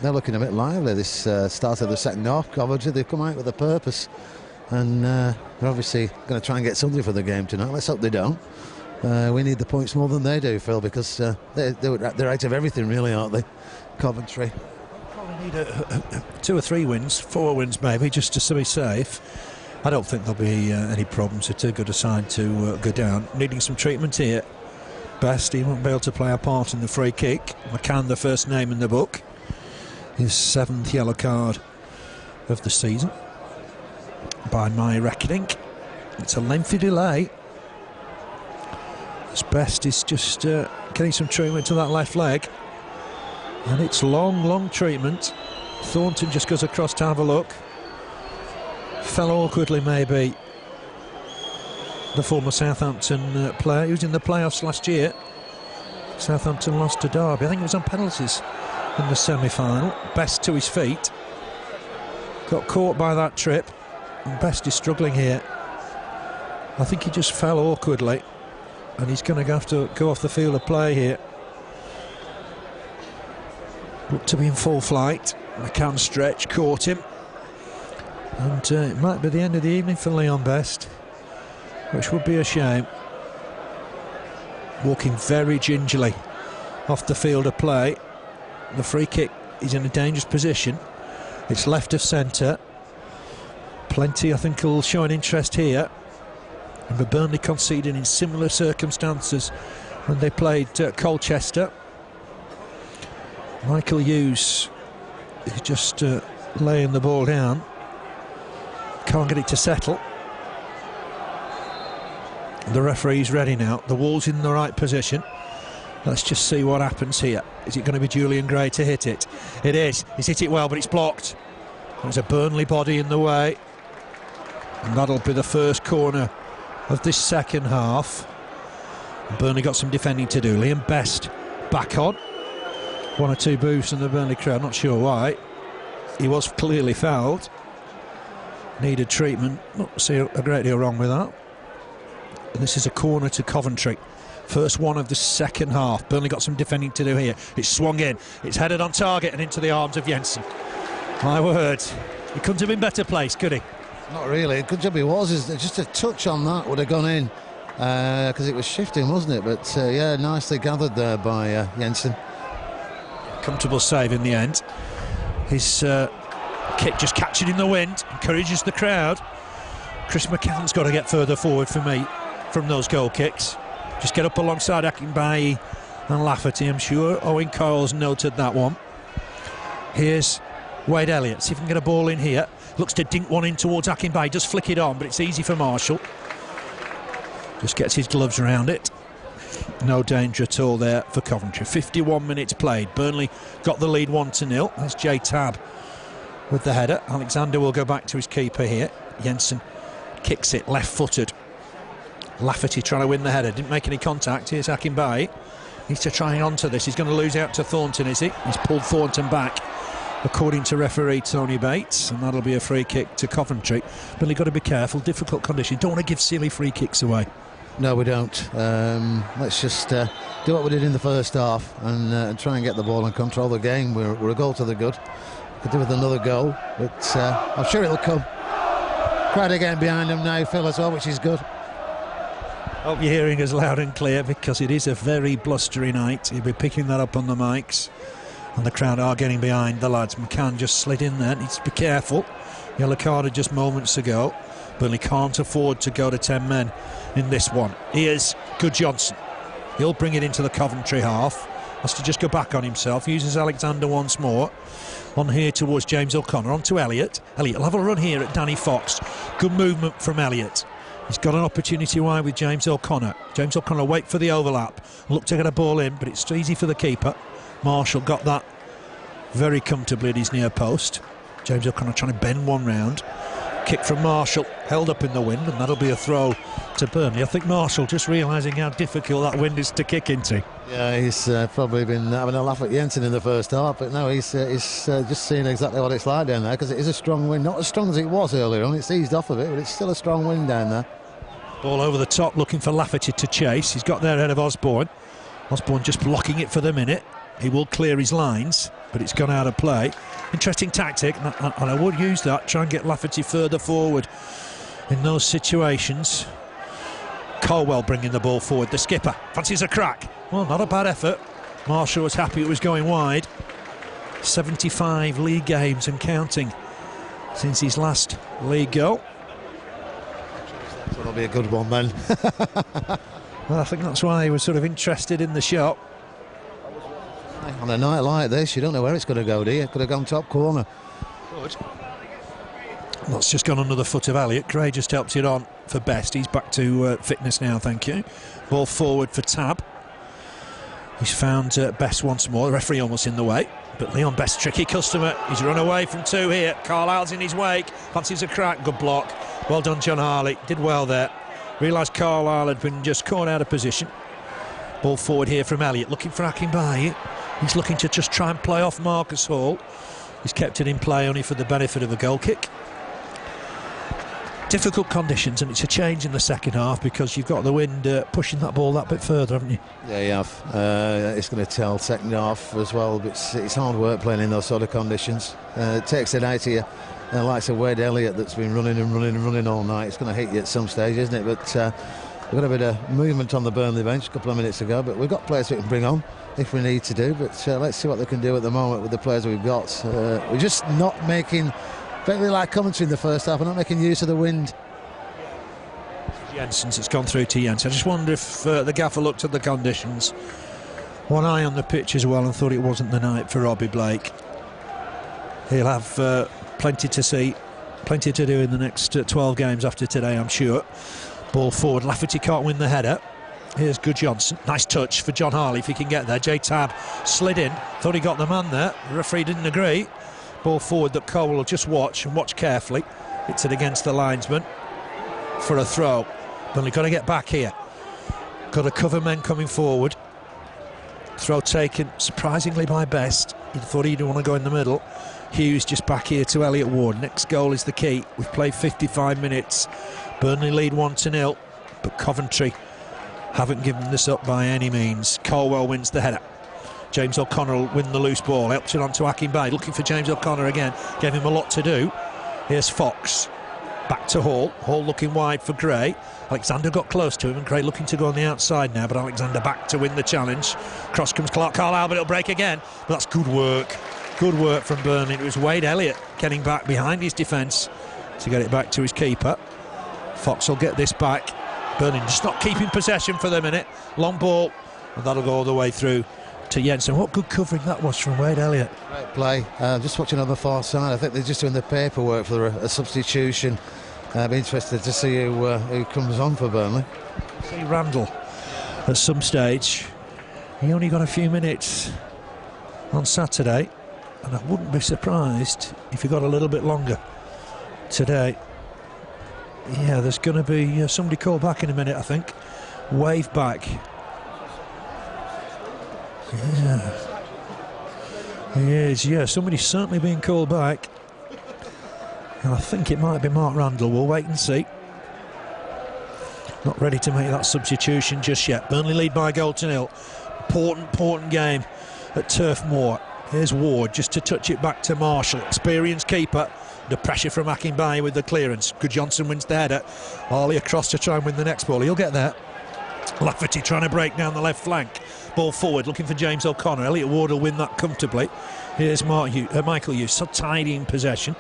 they're looking a bit lively this start of the second half. Coventry, they've come out with a purpose, and they're obviously going to try and get something for the game tonight. Let's hope they don't. We need the points more than they do, Phil, because they're out of everything really, aren't they, Coventry? Probably need 2 or 3 wins, 4 wins maybe, just to be safe. I don't think there'll be any problems. They're too good a side to go down. Needing some treatment here. Best, he won't be able to play a part in the free kick. McCann, the first name in the book. His 7th yellow card of the season, by my reckoning. It's a lengthy delay. His Best is just getting some treatment to that left leg, and it's long treatment. Thornton just goes across to have a look. Fell awkwardly maybe, the former Southampton player. He was in the playoffs last year. Southampton lost to Derby. I think it was on penalties in the semi-final. Best to his feet, got caught by that trip, and Best is struggling here. I think he just fell awkwardly, and he's going to have to go off the field of play here. Looked to be in full flight. McCann stretch caught him, and it might be the end of the evening for Leon Best, which would be a shame. Walking very gingerly off the field of play. The free kick is in a dangerous position. It's left of centre. Plenty, I think, will show an interest here. And Burnley conceded in similar circumstances when they played Colchester. Michael Hughes is just laying the ball down. Can't get it to settle. The referee's ready now. The wall's in the right position. Let's just see what happens here. Is it going to be Julian Gray to hit it? It is. He's hit it well, but it's blocked. There's a Burnley body in the way, and that'll be the first corner of this second half. Burnley got some defending to do. Liam Best back on. 1 or 2 boos from the Burnley crowd, not sure why. He was clearly fouled. Needed treatment. Not see a great deal wrong with that. And this is a corner to Coventry. First one of the second half. Burnley got some defending to do here. It's swung in. It's headed on target and into the arms of Jensen. My word. He couldn't have been better placed, could he? Not really. Good job he was. Just a touch on that would have gone in, because it was shifting, wasn't it? But yeah, nicely gathered there by Jensen. Comfortable save in the end. His kick just catching in the wind, encourages the crowd. Chris McCann's got to get further forward for me from those goal kicks. Just get up alongside Akinbiyi and Lafferty. I'm sure Owen Coyle's noted that one. Here's Wade Elliott. See if he can get a ball in here. Looks to dink one in towards Akinbiyi. Does flick it on, but it's easy for Marshall. Just gets his gloves around it. No danger at all there for Coventry. 51 minutes played. Burnley got the lead 1-0. That's Jay Tabb with the header. Alexander will go back to his keeper here. Jensen kicks it left-footed. Lafferty trying to win the header. Didn't make any contact. Here's Akinbiyi. Needs to try on to this. He's going to lose out to Thornton, is he? He's pulled Thornton back, according to referee Tony Bates, and that'll be a free kick to Coventry. But you've got to be careful. Difficult condition. Don't want to give silly free kicks away. No, we don't. Let's just do what we did in the first half and try and get the ball and control the game. We're a goal to the good. Could do with another goal, but I'm sure it'll come. Crowd again behind them now, Phil, as well, which is good. Hope you're hearing us loud and clear, because it is a very blustery night. You'll be picking that up on the mics, and the crowd are getting behind the lads. McCann just slid in there. Needs to be careful. Yellow carded just moments ago. Burnley can't afford to go to 10 men in this one. Here's Guðjónsson. He'll bring it into the Coventry half. Has to just go back on himself. Uses Alexander once more. On here towards James O'Connor. On to Elliott. Elliott will have a run here at Danny Fox. Good movement from Elliott. He's got an opportunity wide with James O'Connor. James O'Connor wait for the overlap. Look to get a ball in, but it's easy for the keeper. Marshall got that very comfortably at his near post. James O'Connor trying to bend one round. Kick from Marshall, held up in the wind, and that'll be a throw to Burnley. I think Marshall just realising how difficult that wind is to kick into. Yeah, he's probably been having a laugh at Jensen in the first half, but no, he's just seeing exactly what it's like down there, because it is a strong wind, not as strong as it was earlier on. It's eased off a bit, but it's still a strong wind down there. Ball over the top, looking for Lafferty to chase. He's got there ahead of Osbourne. Osbourne just blocking it for the minute. He will clear his lines, but it's gone out of play. Interesting tactic, and I would use that, try and get Lafferty further forward in those situations. Caldwell bringing the ball forward, the skipper fancies a crack. Well, not a bad effort. Marshall was happy it was going wide. 75 league games and counting since his last league goal. That'll be a good one then. Well, I think that's why he was sort of interested in the shot. On a night like this, you don't know where it's going to go, do you? It could have gone top corner. Good. That's just gone under the foot of Elliott. Gray just helped it on for Best. He's back to fitness now, thank you. Ball forward for Tabb. He's found Best once more. The referee almost in the way, but Leon Best, tricky customer. He's run away from two here. Carlisle's in his wake. Fancies a crack. Good block. Well done, John Harley. Did well there. Realised Carlisle had been just caught out of position. Ball forward here from Elliott, looking for Akinbiyi. He's looking to just try and play off Marcus Hall. He's kept it in play only for the benefit of a goal kick. Difficult conditions, and it's a change in the second half because you've got the wind pushing that ball that bit further, haven't you? Yeah, you have. It's going to tell second half as well, but it's hard work playing in those sort of conditions. It takes it out of you. Like Wade Elliott that's been running and running and running all night. It's going to hit you at some stage, isn't it? But we've got a bit of movement on the Burnley bench a couple of minutes ago, but we've got players we can bring on if we need to do. But let's see what they can do at the moment with the players we've got. We're just not making, very like Coventry in the first half, we're not making use of the wind. Jensen's, it's gone through to Jensen. I just wonder if the gaffer looked at the conditions. One eye on the pitch as well and thought it wasn't the night for Robbie Blake. He'll have plenty to see, plenty to do in the next 12 games after today, I'm sure. Ball forward, Lafferty can't win the header. Here's Guðjónsson, nice touch for John Harley if he can get there. Tabb slid in, thought he got the man there, the referee didn't agree. Ball forward that Cole will just watch and watch carefully. Hits it against the linesman for a throw. Burnley got to get back here, got to cover men coming forward. Throw taken surprisingly by Best. He thought he'd want to go in the middle. Hughes just back here to Elliott Ward. Next goal is the key. We've played 55 minutes. Burnley lead 1-0, but Coventry haven't given this up by any means. Caldwell wins the header. James O'Connor will win the loose ball. Helps it on to Akinbiyi. Looking for James O'Connor again. Gave him a lot to do. Here's Fox. Back to Hall. Hall looking wide for Gray. Alexander got close to him, and Gray looking to go on the outside now, but Alexander back to win the challenge. Cross comes Clarke. Carlisle, but it'll break again. But that's good work. Good work from Burnley. It was Wade Elliott getting back behind his defence to get it back to his keeper. Fox will get this back. Burnley just not keeping possession for the minute. Long ball, and that'll go all the way through to Jensen. What good covering that was from Wade Elliott. Great play. Just watching on the far side. I think they're just doing the paperwork for a substitution. I'd be interested to see who comes on for Burnley. See Randall at some stage. He only got a few minutes on Saturday, and I wouldn't be surprised if he got a little bit longer today. Yeah, there's going to be somebody called back in a minute, I think. Wave back. Yeah. He is, yeah. Somebody's certainly being called back. And I think it might be Mark Randall. We'll wait and see. Not ready to make that substitution just yet. Burnley lead by a goal to nil. Important game at Turf Moor. Here's Ward just to touch it back to Marshall. Experienced keeper. The pressure from Akinbiyi with the clearance. Guðjónsson wins the header. Harley across to try and win the next ball. He'll get there. Lafferty trying to break down the left flank. Ball forward, looking for James O'Connor. Elliott Ward will win that comfortably. Here's Michael Hughes, so tidy in possession.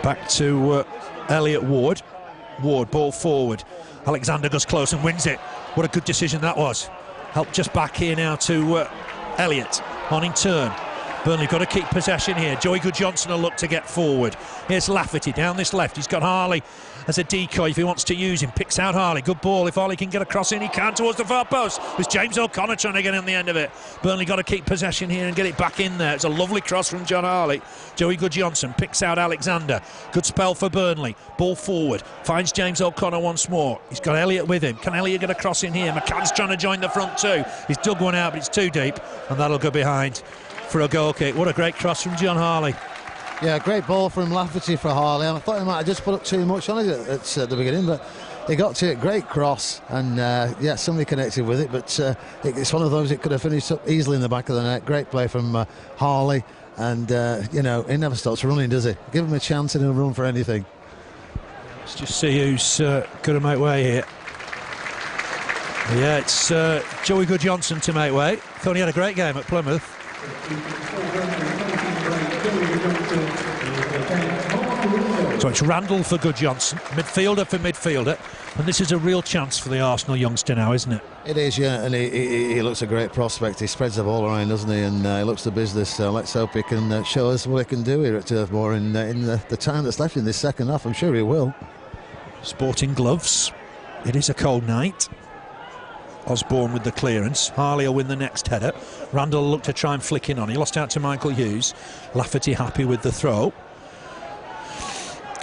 Back to Elliott Ward. Ward, ball forward. Alexander goes close and wins it. What a good decision that was. Help just back here now to Elliott. On in turn. Burnley got to keep possession here. Joey Guðjónsson will look to get forward. Here's Lafferty down this left. He's got Harley as a decoy if he wants to use him. Picks out Harley. Good ball. If Harley can get a cross in, he can towards the far post. There's James O'Connor trying to get on the end of it. Burnley got to keep possession here and get it back in there. It's a lovely cross from John Harley. Joey Guðjónsson picks out Alexander. Good spell for Burnley. Ball forward. Finds James O'Connor once more. He's got Elliott with him. Can Elliott get a cross in here? McCann's trying to join the front too. He's dug one out, but it's too deep, and that'll go behind for a goal kick. What a great cross from John Harley. Yeah, great ball from Lafferty for Harley. I thought he might have just put up too much on it at the beginning, but he got to it. Great cross, and yeah, somebody connected with it, but it's one of those it could have finished up easily in the back of the net. Great play from Harley, and you know, he never stops running, does he? Give him a chance and he'll run for anything. Let's just see who's going to make way here. Yeah, it's Joey Guðjónsson to make way. Thought he had a great game at Plymouth. So it's Randall for Guðjónsson, midfielder for midfielder, and this is a real chance for the Arsenal youngster now, isn't it? It is, yeah, and he looks a great prospect. He spreads the ball around, doesn't he, and he looks the business. So let's hope he can show us what he can do here at Turf Moor in the time that's left in this second half. I'm sure he will. Sporting gloves. It is a cold night. Osbourne with the clearance. Harley will win the next header. Randall will look to try and flick in on. He lost out to Michael Hughes. Lafferty happy with the throw.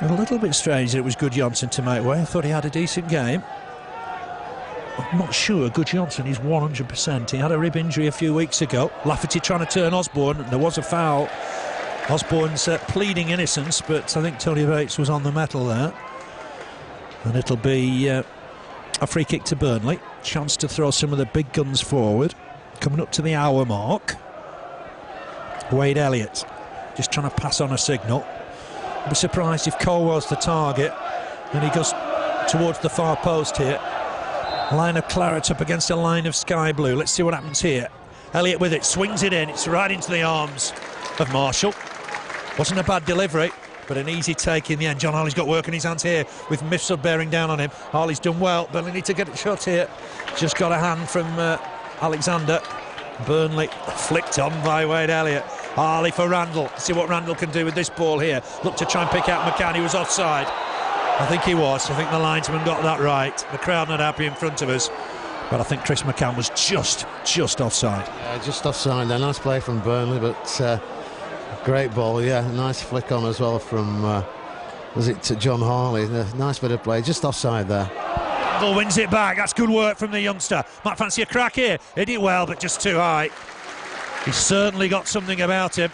A little bit strange that it was Guðjónsson to make way. I thought he had a decent game. I'm not sure Guðjónsson is 100%. He had a rib injury a few weeks ago. Lafferty trying to turn Osbourne, and there was a foul. Osbourne's pleading innocence, but I think Tony Bates was on the metal there. And it'll be a free kick to Burnley. Chance to throw some of the big guns forward. Coming up to the hour mark. Wade Elliott just trying to pass on a signal. I'd be surprised if Colwell's the target and he goes towards the far post here. A line of claret up against a line of sky blue. Let's see what happens here. Elliott with it, swings it in. It's right into the arms of Marshall. Wasn't a bad delivery, but an easy take in the end. John Harley's got work in his hands here with Mifsud bearing down on him. Harley's done well, but they need to get it shot here. Just got a hand from Alexander. Burnley flicked on by Wade Elliott. Harley for Randall. See what Randall can do with this ball here. Look to try and pick out McCann. He was offside. I think he was. I think the linesman got that right. The crowd not happy in front of us, but I think Chris McCann was just offside. Yeah, just offside there. Nice play from Burnley, but great ball. Yeah, nice flick on as well from was it to John Harley? Nice bit of play. Just offside there. Randall wins it back. That's good work from the youngster. Might fancy a crack here. He did well, but just too high. He's certainly got something about him.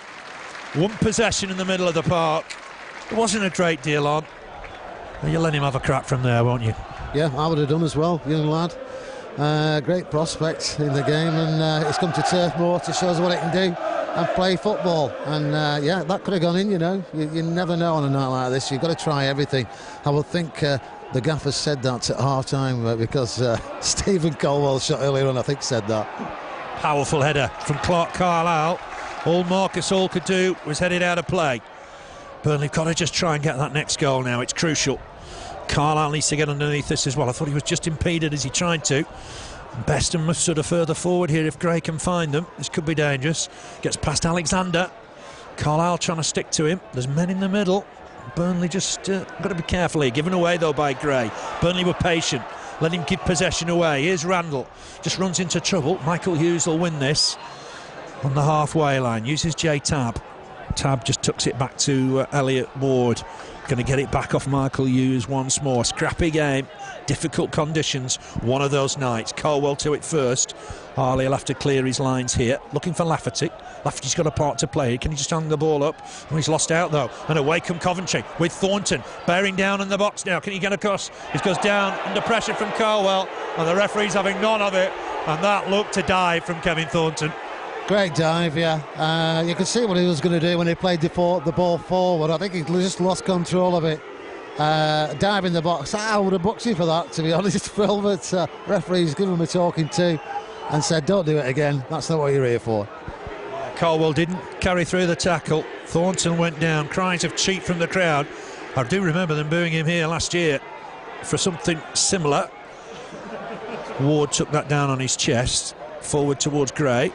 One possession in the middle of the park. There wasn't a great deal on. Well, you'll let him have a crack from there, won't you? Yeah, I would have done as well, young lad. Great prospect in the game, and it's come to Turf Moor to show us what it can do and play football. And yeah, that could have gone in, you know. You never know on a night like this. You've got to try everything. I would think the gaffer said that at half-time because Steven Caldwell shot earlier on, I think, said that. Powerful header from Clarke Carlisle. All Marcus Hall could do was head it out of play. Burnley got to just try and get that next goal now. It's crucial. Carlisle needs to get underneath this as well. I thought he was just impeded as he tried to. Best and Mifsud are further forward here if Gray can find them. This could be dangerous. Gets past Alexander. Carlisle trying to stick to him. There's men in the middle. Burnley just got to be careful here. Given away though by Gray. Burnley were patient. Let him give possession away. Here's Randall. Just runs into trouble. Michael Hughes will win this on the halfway line. Uses Tabb. Tabb just tucks it back to Elliott Ward. Going to get it back off Michael Hughes once more. Scrappy game. Difficult conditions. One of those nights. Colwell to it first. Harley will have to clear his lines here. Looking for Lafferty. Lafferty's got a part to play. Can he just hang the ball up? Oh, he's lost out though. And away come Coventry with Thornton bearing down in the box now. Can he get across? He goes down under pressure from Colwell, and the referee's having none of it. And that looked to dive from Kevin Thornton. Great dive, yeah. You could see what he was going to do when he played the ball forward. I think he just lost control of it. Dive in the box. I would have booked him for that, to be honest, Phil. But referee's given him a talking to and said, don't do it again. That's not what you're here for. Colwell didn't carry through the tackle. Thornton went down. Cries of cheat from the crowd. I do remember them booing him here last year for something similar. Ward took that down on his chest. Forward towards Gray.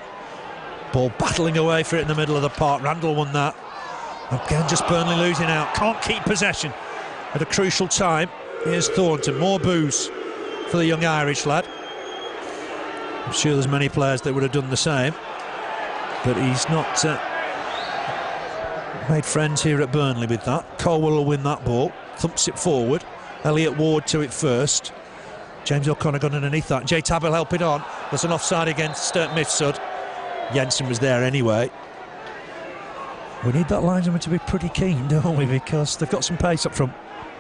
Ball battling away for it in the middle of the park. Randall won that. Again, just Burnley losing out. Can't keep possession at a crucial time. Here's Thornton. More boos for the young Irish lad. I'm sure there's many players that would have done the same, but he's not made friends here at Burnley with that. Coyle will win that ball. Thumps it forward. Elliott Ward to it first. James O'Connor got underneath that. Tabb will help it on. There's an offside against Mifsud. Jensen was there anyway. We need that linesman to be pretty keen, don't we? Because they've got some pace up front.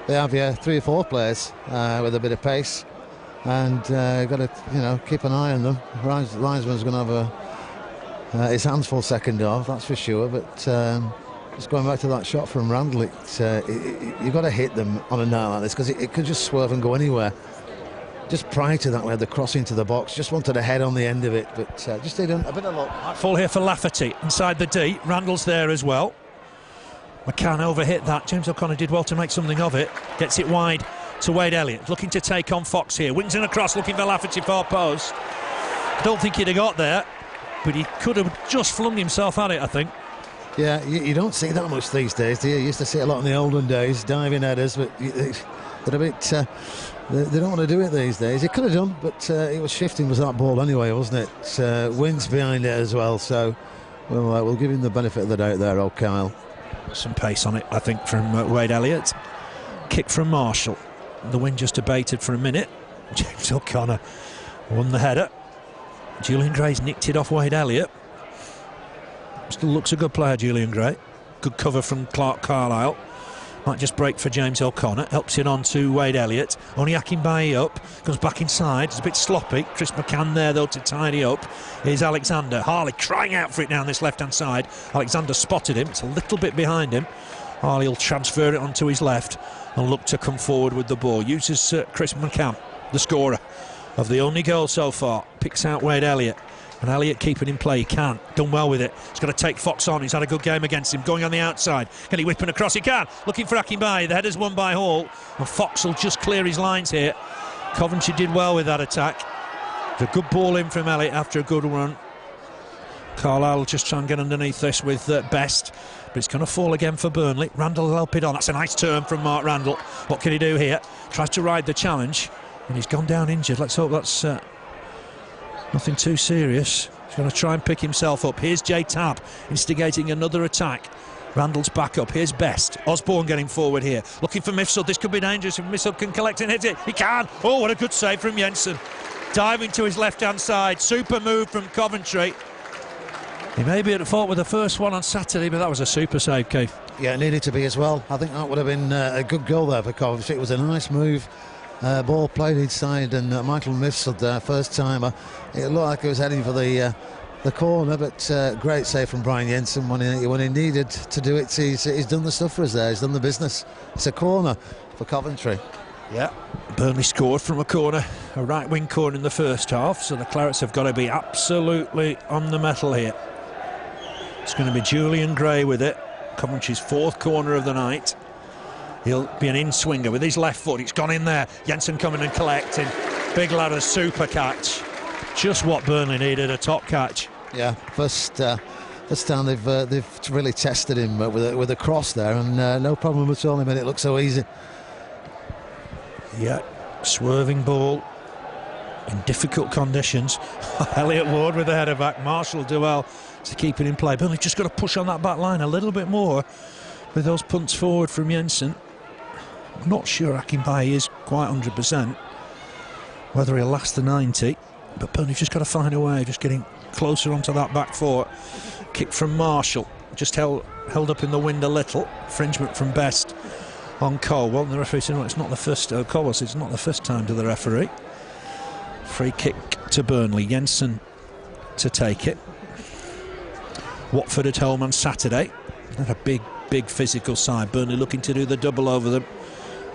They have, yeah, 3 or 4 players with a bit of pace, and got to, keep an eye on them. Linesman's going to have his hands full second half, that's for sure. But just going back to that shot from Randall, you've got to hit them on a night like this, because it could just swerve and go anywhere. Just prior to that, we had the cross into the box. Just wanted a head on the end of it, but just did a bit of luck. Full here for Lafferty inside the D. Randall's there as well. McCann overhit that. James O'Connor did well to make something of it. Gets it wide to Wade Elliott, looking to take on Fox here. Wings in across, looking for Lafferty far post. I don't think he'd have got there, but he could have just flung himself at it, I think. Yeah, you don't see that much these days, do you? You used to see a lot in the olden days, diving headers, but they're a bit... They don't want to do it these days. He could have done, but it was shifting was that ball anyway, wasn't it? Winds behind it as well, so we'll give him the benefit of the doubt there, old Kyle. Some pace on it, I think, from Wade Elliott. Kick from Marshall. The wind just abated for a minute. James O'Connor won the header. Julian Gray's nicked it off Wade Elliott. Still looks a good player, Julian Gray. Good cover from Clarke Carlisle. Might just break for James O'Connor. Helps it on to Wade Elliott. Only Akinbiyi up. Comes back inside. It's a bit sloppy. Chris McCann there, though, to tidy up. Here's Alexander. Harley crying out for it down this left-hand side. Alexander spotted him. It's a little bit behind him. Harley will transfer it onto his left and look to come forward with the ball. Uses Chris McCann, the scorer of the only goal so far. Picks out Wade Elliott. And Elliott keeping in play, he can't. Done well with it. He's got to take Fox on. He's had a good game against him. Going on the outside. Can he whip it across? He can. Looking for Akinbiyi. The header's won by Hall. And Fox will just clear his lines here. Coventry did well with that attack. A good ball in from Elliott after a good run. Carlisle will just try and get underneath this with Best. But it's going to fall again for Burnley. Randall will help it on. That's a nice turn from Mark Randall. What can he do here? Tries to ride the challenge. And he's gone down injured. Let's hope that's... nothing too serious. He's going to try and pick himself up. Here's Tabb instigating another attack. Randall's back up. Here's Best. Osbourne getting forward here. Looking for Mifsud. This could be dangerous if Mifsud can collect and hit it. He can. Oh, what a good save from Jensen. Diving to his left-hand side. Super move from Coventry. He may be at fault with the first one on Saturday, but that was a super save, Keith. Yeah, it needed to be as well. I think that would have been a good goal there for Coventry. It was a nice move. Ball played inside, and Michael Mifsud there, first timer. It looked like he was heading for the corner, but great save from Brian Jensen when he needed to do it. He's done the stuff for us there. He's done the business. It's a corner for Coventry. Yeah, Burnley scored from a corner, a right wing corner in the first half, so the Clarets have got to be absolutely on the metal here. It's going to be Julian Gray with it. Coventry's 4th corner of the night. He'll be an in-swinger with his left foot. It's gone in there. Jensen coming and collecting. Big lad, a super catch. Just what Burnley needed, a top catch. Yeah, first time they've really tested him with a cross there, and no problem at all. He made it look so easy. Yeah, swerving ball in difficult conditions. Elliott Ward with the header back. Marshall do well to keep it in play. Burnley just got to push on that back line a little bit more with those punts forward from Jensen. I'm not sure Akinbiyi is quite 100%, whether he'll last the 90, but Burnley've just got to find a way of just getting closer onto that back foot. Kick from Marshall, just held up in the wind a little. Infringement from Best on Coyle. Well, the referee said, well, it's not the first. Coyle said it's not the first time to the referee. Free kick to Burnley. Jensen to take it. Watford at home on Saturday. Not a big physical side. Burnley looking to do the double over them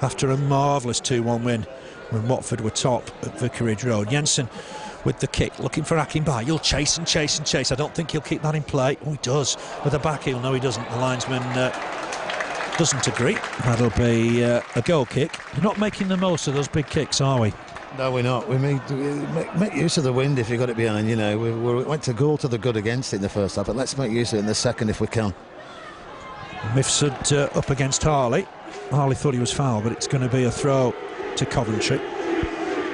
after a marvellous 2-1 win when Watford were top at Vicarage Road. Jensen with the kick, looking for Akinbiyi. He'll chase and chase and chase. I don't think he'll keep that in play. Oh, he does. With a back heel. No, he doesn't. The linesman doesn't agree. That'll be a goal kick. We're not making the most of those big kicks, are we? No, we're not. We make use of the wind if you've got it behind. You know, we went to goal to the good against it in the first half, but let's make use of it in the second if we can. Mifsud up against Harley. Harley thought he was fouled, but it's going to be a throw to Coventry.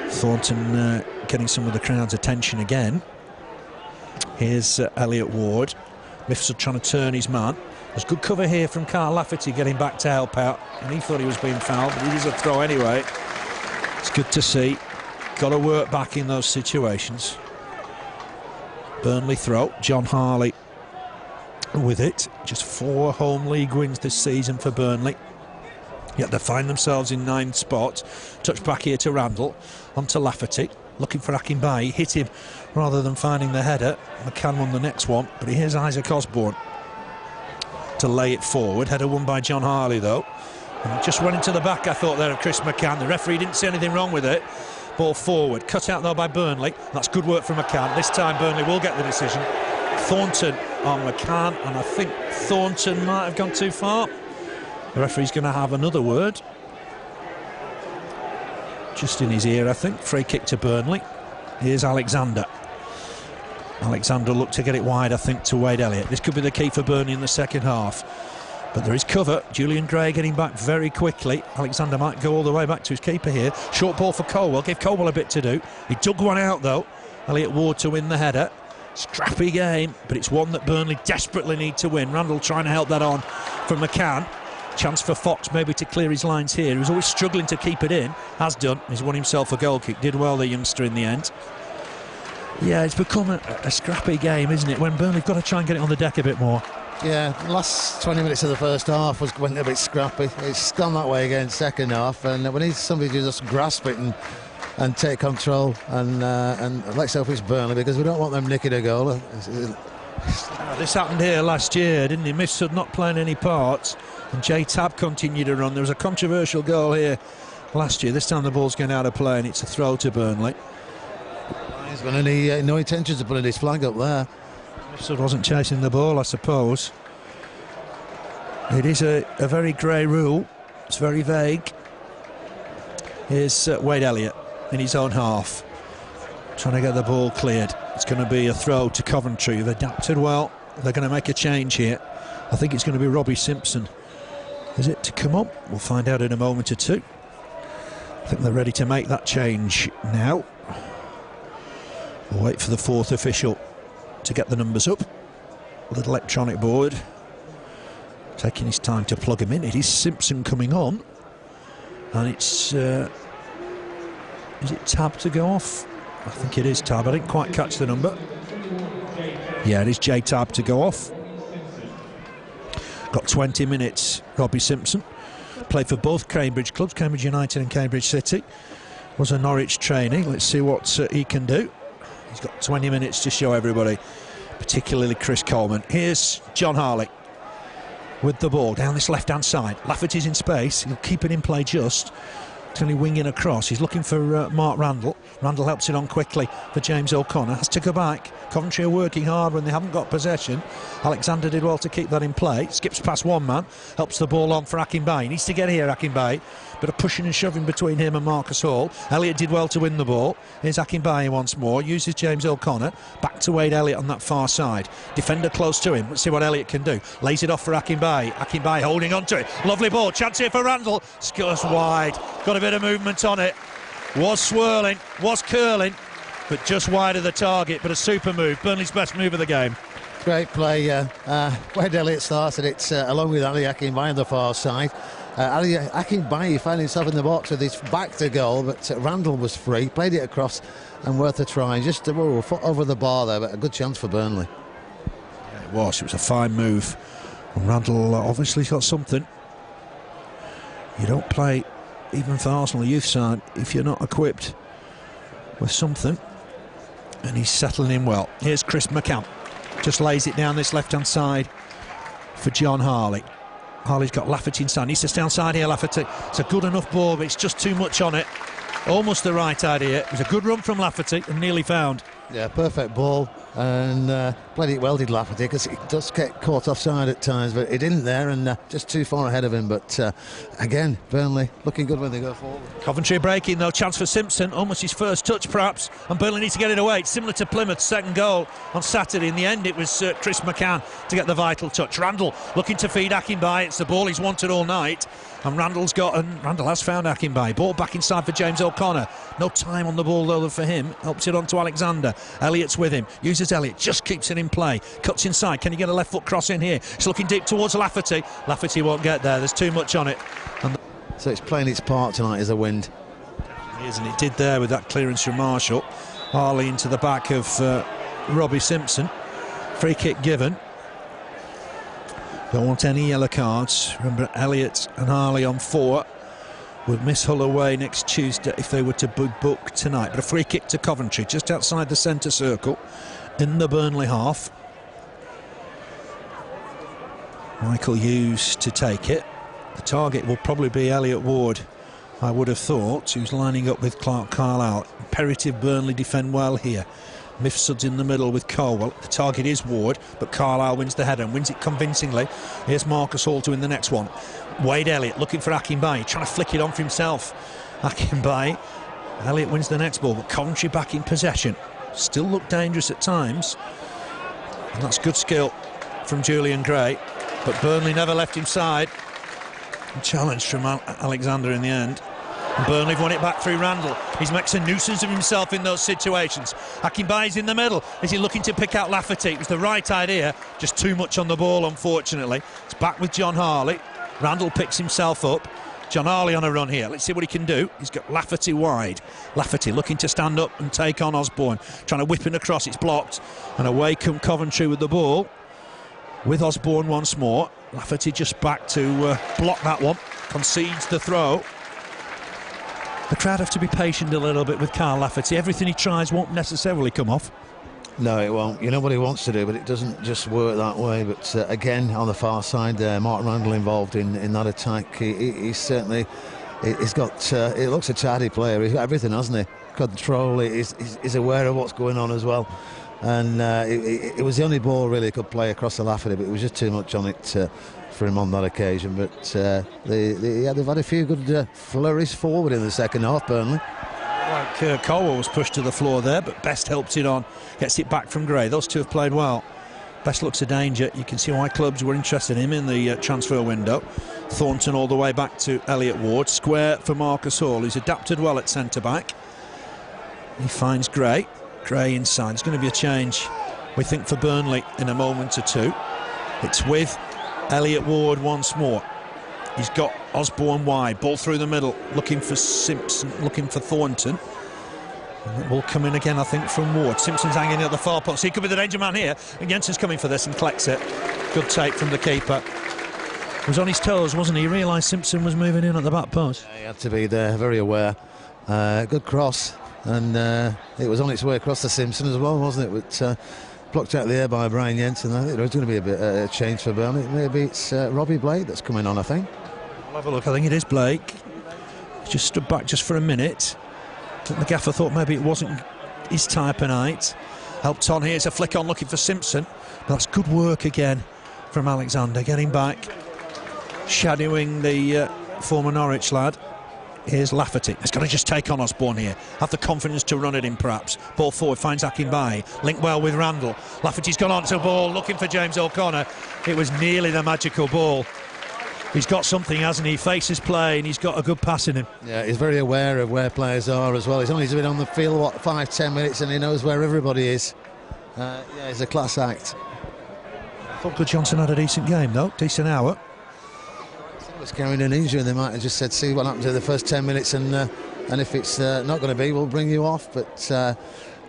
Thornton getting some of the crowd's attention again. Here's Elliott Ward. Mifsud trying to turn his man. There's good cover here from Lafferty getting back to help out, and he thought he was being fouled, but it is a throw anyway. It's good to see. Got to work back in those situations. Burnley throw. John Harley with it. Just 4 home league wins this season for Burnley. Yet they find themselves in 9th spot. Touch back here to Randall. On to Lafferty. Looking for Akinbiyi. Hit him rather than finding the header. McCann won the next one. But here's Isaac Osbourne to lay it forward. Header won by John Harley though. And just went into the back, I thought, there of Chris McCann. The referee didn't see anything wrong with it. Ball forward. Cut out though by Burnley. That's good work from McCann. This time Burnley will get the decision. Thornton on McCann. And I think Thornton might have gone too far. The referee's going to have another word. Just in his ear, I think. Free kick to Burnley. Here's Alexander. Alexander looked to get it wide, I think, to Wade Elliott. This could be the key for Burnley in the second half. But there is cover. Julian Gray getting back very quickly. Alexander might go all the way back to his keeper here. Short ball for Coyle. Give Coyle a bit to do. He dug one out, though. Elliott Ward to win the header. Scrappy game, but it's one that Burnley desperately need to win. Randall trying to help that on from McCann. Chance for Fox maybe to clear his lines here. He was always struggling to keep it in. Has done. He's won himself a goal kick. Did well, the youngster, in the end. Yeah, it's become a scrappy game, isn't it? When Burnley have got to try and get it on the deck a bit more. Yeah, the last 20 minutes of the first half went a bit scrappy. It's gone that way again second half, and we need somebody to just grasp it and take control. And let's hope it's Burnley, because we don't want them nicking a goal. This happened here last year, didn't it? Mifsud not playing any parts, and Tabb continued to run. There was a controversial goal here last year. This time the ball's going out of play, and it's a throw to Burnley. He's got no intentions of putting his flag up there. Mifsud wasn't chasing the ball, I suppose. It is a very grey rule. It's very vague. Here's Wade Elliott in his own half, trying to get the ball cleared. It's going to be a throw to Coventry. They've adapted well. They're going to make a change here. I think it's going to be Robbie Simpson. Is it to come up? We'll find out in a moment or two. I think they're ready to make that change now. We'll wait for the 4th official to get the numbers up. Little electronic board. Taking his time to plug him in. It is Simpson coming on. And it's... is it Tabb to go off? I think it is Tabb. I didn't quite catch the number. Yeah, it is Tabb to go off. Got 20 minutes, Robbie Simpson. Played for both Cambridge clubs, Cambridge United and Cambridge City. Was a Norwich trainee. Let's see what he can do. He's got 20 minutes to show everybody, particularly Chris Coleman. Here's John Harley with the ball down this left-hand side. Lafferty's in space. He'll keep it in play just. It's only winging across. He's looking for Mark Randall. Randall helps it on quickly for James O'Connor. Has to go back. Coventry are working hard when they haven't got possession. Alexander did well to keep that in play. Skips past one man. Helps the ball on for Akinbiyi. He needs to get here, Akinbiyi. Bit of pushing and shoving between him and Marcus Hall. Elliott did well to win the ball. Here's Akinbiyi once more. Uses James O'Connor. Back to Wade Elliott on that far side. Defender close to him. Let's see what Elliott can do. Lays it off for Akinbiyi. Akinbiyi holding on to it. Lovely ball. Chance here for Randall. Scores wide. Got a bit of movement on it. Was swirling. Was curling. But just wide of the target. But a super move. Burnley's best move of the game. Great play. Wade Elliott started it along with Ali Akinbiyi on the far side. Ali Akinbiyi found himself in the box with his back to goal, but Randall was free, played it across, and worth a try. Just a foot over the bar there, but a good chance for Burnley. Yeah, it was a fine move. And Randall obviously got something. You don't play, even for Arsenal youth side, if you're not equipped with something. And he's settling in well. Here's Chris McCann. Just lays it down this left-hand side for John Harley. Harley's got Lafferty inside. Needs to stay onside here, Lafferty. It's a good enough ball, but it's just too much on it. Almost the right idea. It was a good run from Lafferty and nearly found. Yeah, perfect ball. and played it well, did Lafferty, because he does get caught offside at times, but he didn't there, and just too far ahead of him. But again, Burnley looking good when they go forward. Coventry breaking though, chance for Simpson, almost his first touch perhaps, and Burnley need to get it away. It's similar to Plymouth's second goal on Saturday. In the end it was Chris McCann to get the vital touch. Randall looking to feed Akinbiyi. It's the ball he's wanted all night, and Randall has found Akinbiyi. Ball back inside for James O'Connor. No time on the ball though for him. Helps it on to Alexander. Elliott's with him. Uses Elliott. Just keeps it in play. Cuts inside. Can he get a left foot cross in here? It's looking deep towards Lafferty. Lafferty won't get there. There's too much on it. So it's playing its part tonight as a wind. And it did there with that clearance from Marshall. Harley into the back of Robbie Simpson. Free kick given. Don't want any yellow cards. Remember, Elliott and Harley on 4. Will miss Hull away next Tuesday if they were to book tonight. But a free kick to Coventry, just outside the centre circle, in the Burnley half. Michael Hughes to take it. The target will probably be Elliott Ward, I would have thought, who's lining up with Clarke Carlisle. Imperative Burnley defend well here. Mifsud's in the middle with Colwell. The target is Ward, but Carlisle wins the header and wins it convincingly. Here's Marcus Hall to win the next one. Wade Elliott looking for Akinbiyi, trying to flick it on for himself. Akinbiyi. Elliott wins the next ball, but Coventry back in possession. Still look dangerous at times. And that's good skill from Julian Gray, but Burnley never left him side. Challenge from Alexander in the end. And Burnley have won it back through Randall. He makes a nuisance of himself in those situations. Akinbiyi's in the middle. Is he looking to pick out Lafferty? It was the right idea, just too much on the ball, unfortunately. It's back with John Harley. Randall picks himself up. John Harley on a run here. Let's see what he can do. He's got Lafferty wide. Lafferty looking to stand up and take on Osbourne. Trying to whip it across. It's blocked. And away come Coventry with the ball. With Osbourne once more. Lafferty just back to block that one. Concedes the throw. The crowd have to be patient a little bit with Carl Lafferty. Everything he tries won't necessarily come off. No, it won't. You know what he wants to do, but it doesn't just work that way. But again, on the far side there, Mark Randall involved in that attack. He's certainly, he's got, it looks a tidy player. He's got everything, hasn't he? Control, he's aware of what's going on as well. And it was the only ball really he could play across the Lafferty, but it was just too much on it for him on that occasion. But they've had a few good flurries forward in the second half, Burnley. Like Colwell was pushed to the floor there, but Best helped it on, gets it back from Gray. Those two have played well. Best looks a danger. You can see why clubs were interested in him in the transfer window. Thornton all the way back to Elliott Ward. Square for Marcus Hall, who's adapted well at centre-back. He finds Gray. Gray inside. There's going to be a change, we think, for Burnley in a moment or two. It's with Elliott Ward once more. He's got Osbourne wide, ball through the middle, looking for Simpson, looking for Thornton. And that will come in again, I think, from Ward. Simpson's hanging at the far post. He could be the danger man here. And Jensen's coming for this and collects it. Good take from the keeper. He was on his toes, wasn't he? He realised Simpson was moving in at the back post. Yeah, he had to be there, very aware. Good cross. And it was on its way across to Simpson as well, wasn't it? But blocked out of the air by Brian Jensen. I think there's going to be a bit of change for Burnley. Maybe it's Robbie Blake that's coming on, I think. We'll have a look. I think it is Blake. He just stood back just for a minute. I think the gaffer thought maybe it wasn't his type of night. Helped on here. It's a flick on looking for Simpson. But that's good work again from Alexander. Getting back, shadowing the former Norwich lad. Here's Lafferty. He's got to just take on Osbourne here. Have the confidence to run it in, perhaps. Ball forward, finds Akinbiyi. Linked well with Randall. Lafferty's gone on to the ball, looking for James O'Connor. It was nearly the magical ball. He's got something, hasn't he? Faces play, and he's got a good pass in him. Yeah, he's very aware of where players are as well. He's only been on the field, what, 5-10 minutes, and he knows where everybody is. Yeah, he's a class act. I thought Guðjónsson had a decent game, though. Decent hour. Was carrying an injury, and they might have just said, see what happens in the first 10 minutes, and if it's not going to be, we'll bring you off. But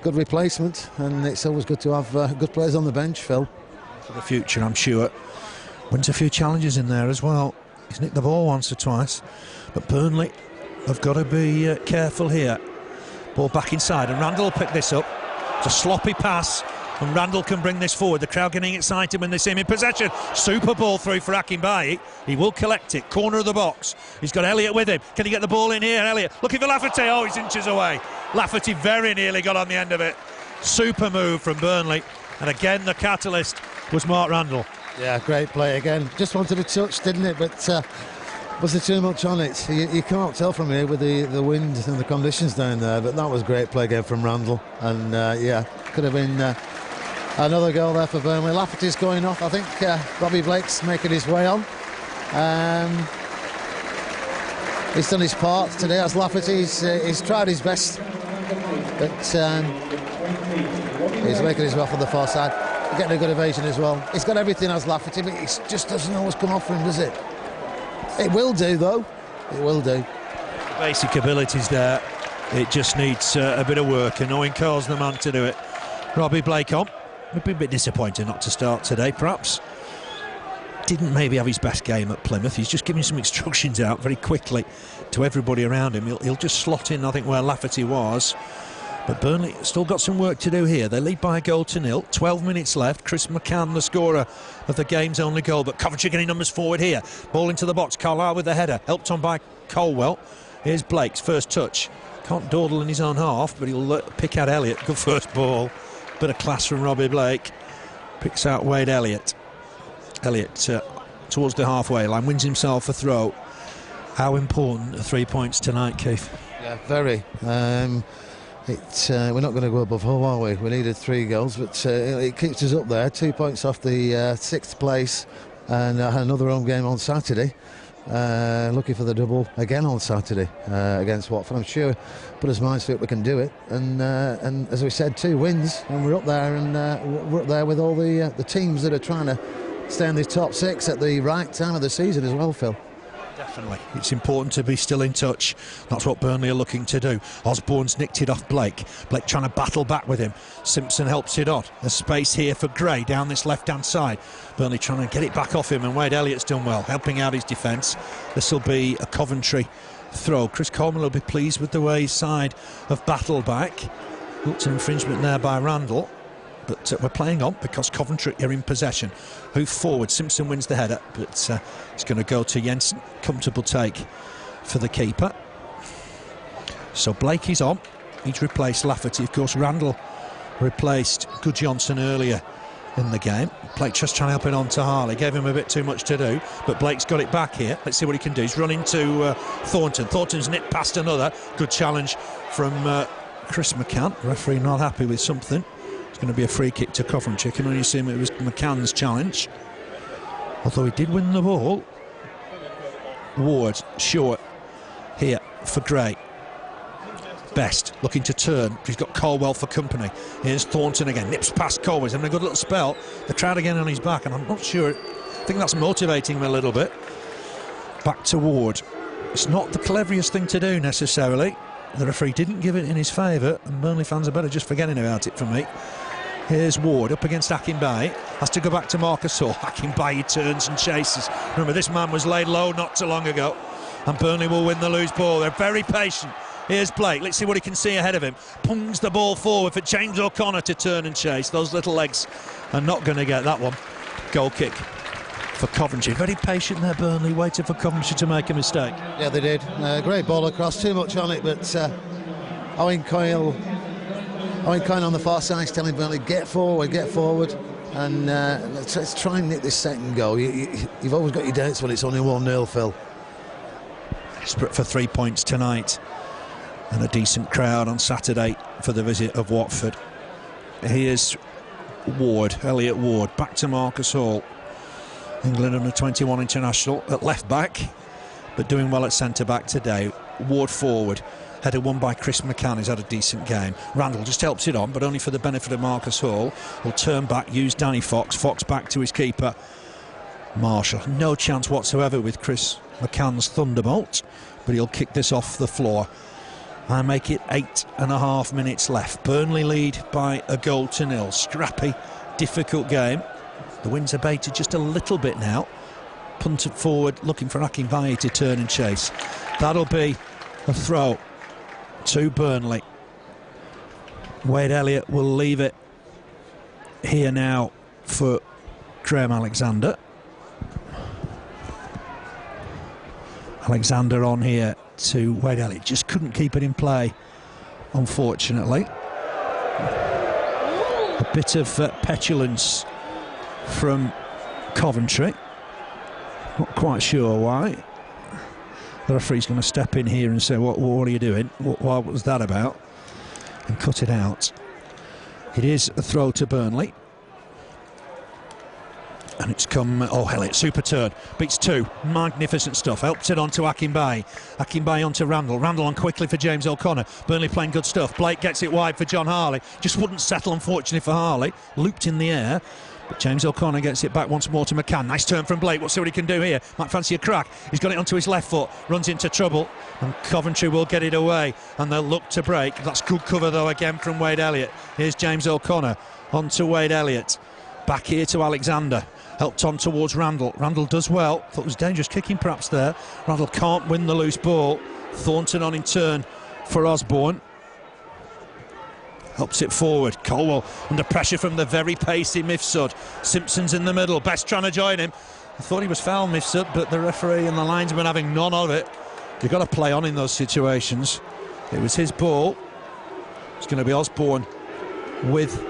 good replacement, and it's always good to have good players on the bench, Phil. For the future, I'm sure. Wins a few challenges in there as well. He's nicked the ball once or twice, but Burnley have got to be careful here. Ball back inside, and Randall will pick this up. It's a sloppy pass, and Randall can bring this forward. The crowd getting excited when they see him in possession. Super ball through for Akinbiyi. He will collect it. Corner of the box. He's got Elliott with him. Can he get the ball in here? Elliott looking for Lafferty. Oh, he's inches away. Lafferty very nearly got on the end of it. Super move from Burnley, and again the catalyst was Mark Randall. Yeah, great play again. Just wanted a touch, didn't it? But was there too much on it? You can't tell from here with the wind and the conditions down there, but that was great play again from Randall. And yeah, could have been another goal there for Burnley. Lafferty's going off. I think Robbie Blake's making his way on. He's done his part today as Lafferty. He's tried his best, but he's making his way off on the far side. Getting a good evasion as well. He's got everything as Lafferty, but it just doesn't always come off for him, does it? It will do, though. It will do. Basic abilities there. It just needs a bit of work, and Owen Coyle's the man to do it. Robbie Blake on. Would be a bit disappointed not to start today, perhaps. Didn't maybe have his best game at Plymouth. He's just giving some instructions out very quickly to everybody around him. He'll just slot in, I think, where Lafferty was. But Burnley still got some work to do here. They lead by a goal to nil. 12 minutes left. Chris McCann, the scorer of the game's only goal. But Coventry getting numbers forward here. Ball into the box. Carlisle with the header. Helped on by Coldwell. Here's Blake's first touch. Can't dawdle in his own half, but he'll pick out Elliott. Good first ball. Bit of class from Robbie Blake. Picks out Wade Elliott. Elliott towards the halfway line. Wins himself a throw. How important are 3 points tonight, Keith? Yeah, very. We're not going to go above Hull, are we? We needed 3 goals, but it keeps us up there. 2 points off the 6th place, and another home game on Saturday. Looking for the double again on Saturday against Watford. I'm sure put his minds to it, we can do it. And as we said, 2 wins, and we're up there, and we're up there with all the teams that are trying to stay in the top 6 at the right time of the season as well, Phil. Definitely. It's important to be still in touch. That's what Burnley are looking to do. Osbourne's nicked it off Blake. Blake trying to battle back with him. Simpson helps it on. There's space here for Gray down this left-hand side. Burnley trying to get it back off him, and Wade Elliott's done well, helping out his defence. This will be a Coventry throw. Chris Coleman will be pleased with the way his side have battled back. Looked an infringement there by Randall. But we're playing on because Coventry are in possession. Move forward. Simpson wins the header, but it's going to go to Jensen. Comfortable take for the keeper. So Blake is on. He's replaced Lafferty. Of course, Randall replaced Guðjónsson earlier in the game. Blake just trying to help it on to Harley. Gave him a bit too much to do, but Blake's got it back here. Let's see what he can do. He's run into Thornton. Thornton's nipped past another. Good challenge from Chris McCann. Referee not happy with something. It's going to be a free kick to Coventry. I can only assume it was McCann's challenge. Although he did win the ball. Ward, short here for Gray. Best looking to turn. He's got Caldwell for company. Here's Thornton again. Nips past Caldwell. He's having a good little spell. The crowd again on his back, and I'm not sure. I think that's motivating him a little bit. Back to Ward. It's not the cleverest thing to do necessarily. The referee didn't give it in his favour, and Burnley fans are better just forgetting about it for me. Here's Ward up against Akinbiyi. Has to go back to Marcus Hall. Akinbiyi turns and chases. Remember, this man was laid low not too long ago, and Burnley will win the loose ball. They're very patient. Here's Blake. Let's see what he can see ahead of him. Pungs the ball forward for James O'Connor to turn and chase. Those little legs are not going to get that one. Goal kick for Coventry. Very patient there, Burnley, waiting for Coventry to make a mistake. Yeah, they did. Great ball across. Too much on it, but Owen Coyle on the far side is telling Burnley, get forward. And let's try and nick this second goal. You've always got your doubts when it's only 1-0, Phil. Desperate for 3 points tonight. And a decent crowd on Saturday for the visit of Watford. Here's Ward, Elliott Ward, back to Marcus Hall. England under 21 international at left back, but doing well at centre back today. Ward forward, header won by Chris McCann. He's had a decent game. Randall just helps it on, but only for the benefit of Marcus Hall. Will turn back, use Danny Fox. Fox back to his keeper, Marshall. No chance whatsoever with Chris McCann's thunderbolt, but he'll kick this off the floor. And make it 8.5 minutes left. Burnley lead by a goal to nil. Scrappy, difficult game. The wind's abated just a little bit now. Punted forward, looking for Akinbiyi to turn and chase. That'll be a throw to Burnley. Wade Elliott will leave it here now for Graham Alexander. Alexander on here to Wade Elliott. Just couldn't keep it in play, unfortunately. A bit of petulance from Coventry. Not quite sure why. The referee's going to step in here and say, what are you doing? What was that about? And cut it out. It is a throw to Burnley. And it's come, Elliott, super turn, beats two, magnificent stuff, helps it on to Akinbiyi, Akinbiyi on to Randall, Randall on quickly for James O'Connor, Burnley playing good stuff, Blake gets it wide for John Harley, just wouldn't settle unfortunately for Harley, looped in the air, but James O'Connor gets it back once more to McCann, nice turn from Blake, we'll see what he can do here, might fancy a crack, he's got it onto his left foot, runs into trouble, and Coventry will get it away, and they'll look to break, that's good cover though again from Wade Elliott, here's James O'Connor, on to Wade Elliott, back here to Alexander, helped on towards Randall. Randall does well. Thought it was dangerous kicking perhaps there. Randall can't win the loose ball. Thornton on in turn for Osbourne. Helps it forward. Caldwell under pressure from the very pacey Mifsud. Simpson's in the middle. Best trying to join him. I thought he was foul, Mifsud, but the referee and the linesman having none of it. You've got to play on in those situations. It was his ball. It's going to be Osbourne with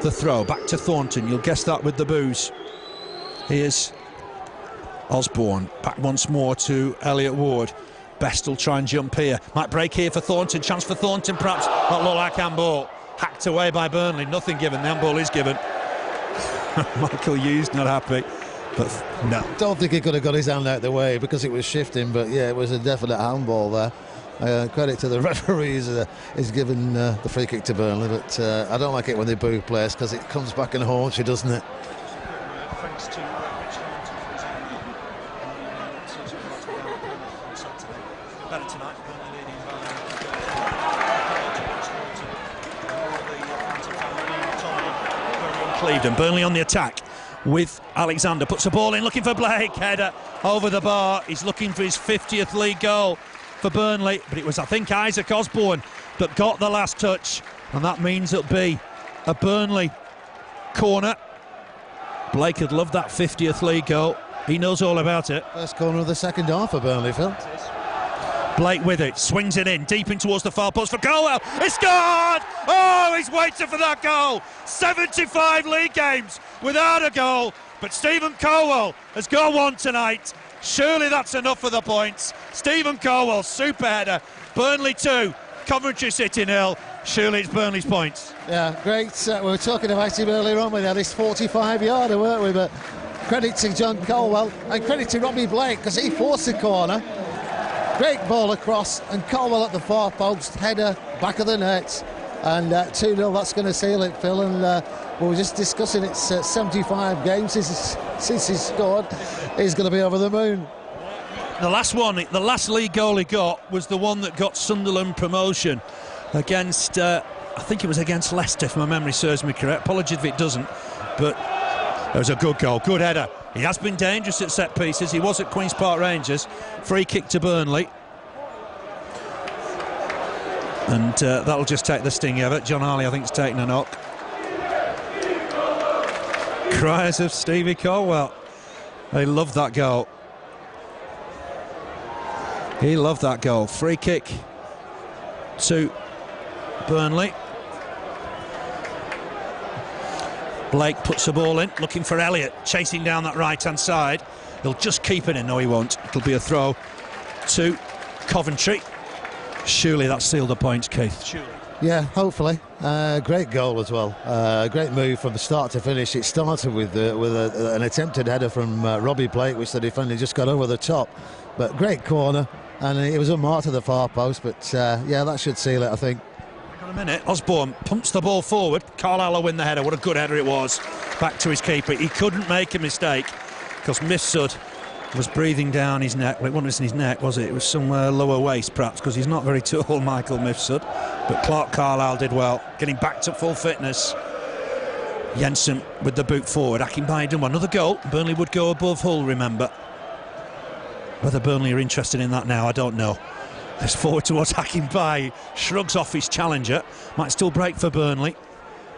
the throw. Back to Thornton. You'll guess that with the booze. Here's Osbourne, back once more to Elliott Ward. Best will try and jump here. Might break here for Thornton, chance for Thornton perhaps. That looked like handball. Hacked away by Burnley, nothing given, the handball is given. Michael Hughes not happy, but no. Don't think he could have got his hand out the way because it was shifting, but yeah, it was a definite handball there. Credit to the referees, is given the free kick to Burnley, but I don't like it when they boo players because it comes back and haunts you, doesn't it? Thanks to better tonight. Burnley leading by Clevedon. Burnley on the attack with Alexander, puts the ball in, looking for Blake, header over the bar. He's looking for his 50th league goal for Burnley, but it was, I think, Isaac Osbourne that got the last touch, and that means it'll be a Burnley corner. Blake had loved that 50th league goal. He knows all about it. First corner of the second half for Burnley, Phil. Blake with it, swings it in, deep in towards the far post for Caldwell. He scored! Oh, he's waiting for that goal. 75 league games without a goal, but Steven Caldwell has got one tonight. Surely that's enough for the points. Steven Caldwell, super header. Burnley 2, Coventry City 0. Surely it's Burnley's points. Yeah, great. We were talking about him earlier on with this 45-yarder, weren't we? But credit to John Caldwell and credit to Robbie Blake because he forced the corner. Great ball across, and Caldwell at the far post, header, back of the net, and 2-0, that's going to seal it, Phil. And we were just discussing it's 75 games since he's scored. He's going to be over the moon. The last league goal he got was the one that got Sunderland promotion against, I think it was against Leicester, if my memory serves me correct. Apologies if it doesn't, but it was a good goal, good header. He has been dangerous at set pieces. He was at Queen's Park Rangers. Free kick to Burnley. And that'll just take the sting of it. John Harley, I think, has taken a knock. Cries of Stevie Caldwell. He loved that goal. He loved that goal. Free kick to Burnley. Blake puts the ball in, looking for Elliott, chasing down that right-hand side. He'll just keep it in. No, he won't. It'll be a throw to Coventry. Surely that sealed the points, Keith. Surely. Yeah, hopefully. Great goal as well. Great move from the start to finish. It started with an attempted header from Robbie Blake, which the defender just got over the top. But great corner, and it was unmarked to the far post. But yeah, that should seal it, I think. A minute, Osbourne pumps the ball forward. Carlisle will win the header. What a good header it was. Back to his keeper. He couldn't make a mistake because Mifsud was breathing down his neck. Well, it wasn't his neck, was it? It was somewhere lower waist, perhaps, because he's not very tall, Michael Mifsud. But Clarke Carlisle did well, getting back to full fitness. Jensen with the boot forward. Akinbiyi done one. Another goal. Burnley would go above Hull, remember. Whether Burnley are interested in that now, I don't know. There's forward towards Akinbiyi, shrugs off his challenger, might still break for Burnley.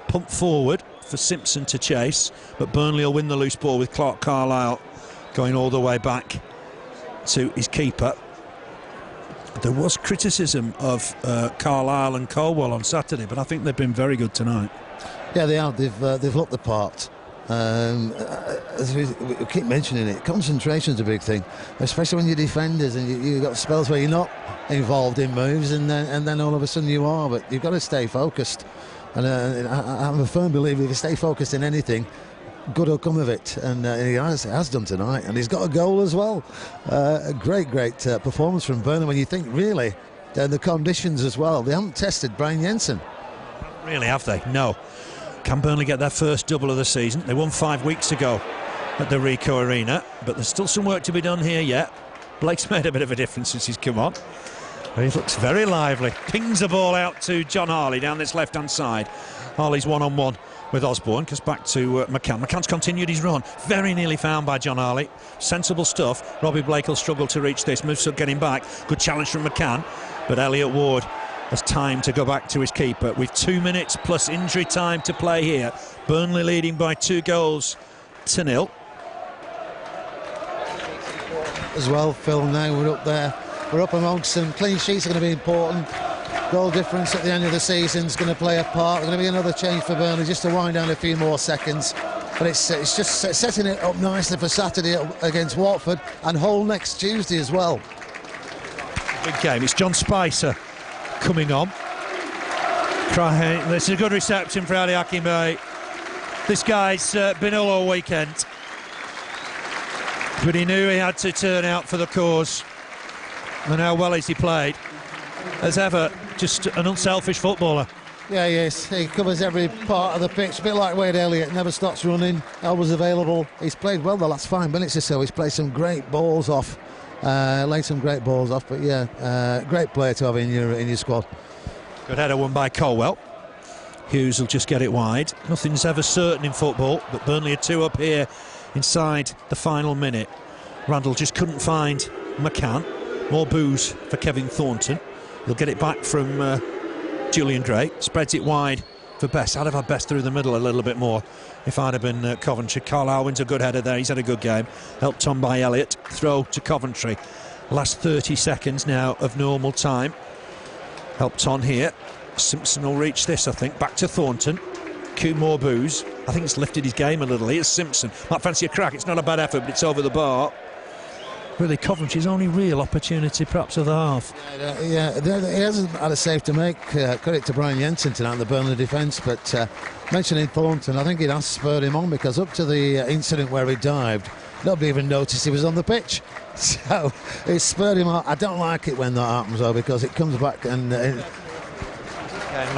Pump forward for Simpson to chase, but Burnley will win the loose ball with Clarke Carlisle going all the way back to his keeper. There was criticism of Carlisle and Caldwell on Saturday, but I think they've been very good tonight. Yeah, they have. They've looked the part. As we keep mentioning it, concentration's a big thing, especially when you're defenders and you've got spells where you're not involved in moves, and then all of a sudden you are. But you've got to stay focused. And I'm a firm believer if you stay focused in anything, good will come of it, and he has done tonight, and he's got a goal as well. A great performance from Burnley when you think really the conditions as well. They haven't tested Brian Jensen. Really, have they? No. Can Burnley get their first double of the season? They won 5 weeks ago at the Rico Arena, but there's still some work to be done here yet. Blake's made a bit of a difference since he's come on. He looks very lively. Pings the ball out to John Harley down this left-hand side. Harley's one-on-one with Osbourne, goes back to McCann. McCann's continued his run. Very nearly found by John Harley. Sensible stuff. Robbie Blake will struggle to reach this. Mifsud getting back. Good challenge from McCann. But Elliott Ward has time to go back to his keeper. With 2 minutes plus injury time to play here. Burnley leading by 2-0. As well, Phil, now we're up there. We're up amongst some clean sheets are going to be important. Goal difference at the end of the season is going to play a part. There's going to be another change for Burnley just to wind down a few more seconds. But it's just setting it up nicely for Saturday against Watford and Hull next Tuesday as well. Big game. It's John Spicer coming on. This is a good reception for Ali Akinbiyi. This guy's been ill all weekend, but he knew he had to turn out for the cause. And how well has he played? As ever, just an unselfish footballer. Yeah, yes, he covers every part of the pitch, a bit like Wade Elliott, never stops running, always available. He's played well the last 5 minutes or so. He's played some great balls off, laid some great balls off, but yeah, great player to have in your squad. Good header won by Colwell. Hughes will just get it wide. Nothing's ever certain in football, but Burnley are 2 up here inside the final minute. Randall just couldn't find McCann. More booze for Kevin Thornton. He'll get it back from Julian Drake. Spreads it wide for Best. I'd have had Best through the middle a little bit more if I'd have been Coventry. Carlisle wins a good header there. He's had a good game. Helped on by Elliott. Throw to Coventry. Last 30 seconds now of normal time. Helped on here. Simpson will reach this, I think. Back to Thornton. More booze. I think it's lifted his game a little. Here's Simpson. Might fancy a crack. It's not a bad effort, but it's over the bar. Really, Coventry's only real opportunity perhaps of the half. Yeah, he hasn't had a save to make. Credit to Brian Jensen tonight in the Burnley defence, but mentioning Thornton, I think it has spurred him on, because up to the incident where he dived, nobody even noticed he was on the pitch. So it spurred him on. I don't like it when that happens though, because it comes back and and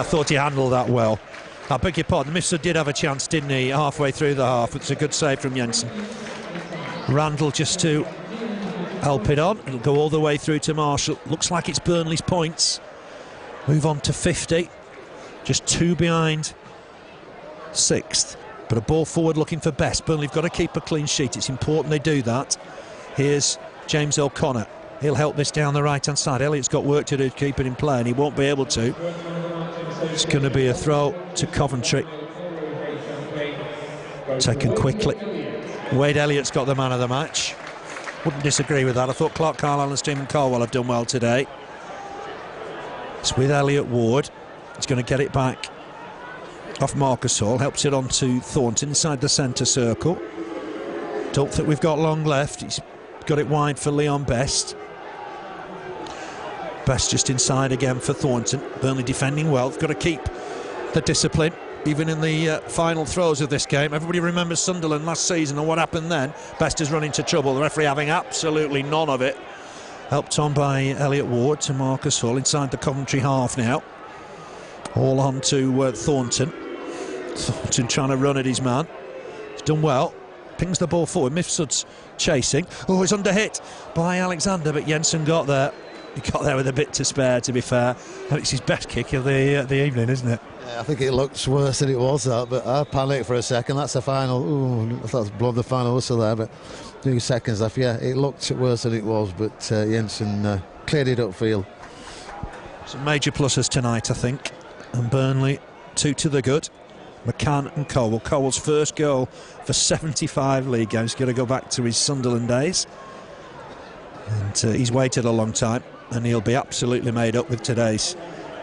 I thought he handled that well. I beg your pardon, Mifsud did have a chance, didn't he, halfway through the half. It's a good save from Jensen. Randall just to help it on. It'll go all the way through to Marshall. Looks like it's Burnley's points. Move on to 50. Just 2 behind 6th. But a ball forward looking for Best. Burnley have got to keep a clean sheet. It's important they do that. Here's James O'Connor. He'll help this down the right-hand side. Elliott's got work to do to keep it in play, and he won't be able to. It's going to be a throw to Coventry. Taken quickly. Wade Elliott's got the man of the match. Wouldn't disagree with that. I thought Clarke, Carlisle and Steven Caldwell have done well today. It's with Elliott Ward. He's going to get it back off Marcus Hall. Helps it on to Thornton inside the centre circle. Don't think we've got long left. He's got it wide for Leon Best. Best just inside again for Thornton. Burnley defending well. Got to keep the discipline. Even in the final throws of this game. Everybody remembers Sunderland last season and what happened then. Best is running into trouble. The referee having absolutely none of it. Helped on by Elliott Ward to Marcus Hall inside the Coventry half now. All on to Thornton. Thornton trying to run at his man. He's done well. Pings the ball forward. Mifsud's chasing. Oh, it's under hit by Alexander, but Jensen got there. He got there with a bit to spare, to be fair. And it's his best kick of the evening, isn't it? Yeah, I think it looks worse than it was, that, but I panicked for a second. That's the final. Ooh, I thought I'd blown the final whistle there, but 2 seconds left. Yeah, it looked worse than it was, but Jensen cleared it upfield. Some major pluses tonight, I think. And Burnley, 2 to the good. McCann and Cole. Cole's first goal for 75 league games. He's going to go back to his Sunderland days. And he's waited a long time, and he'll be absolutely made up with today's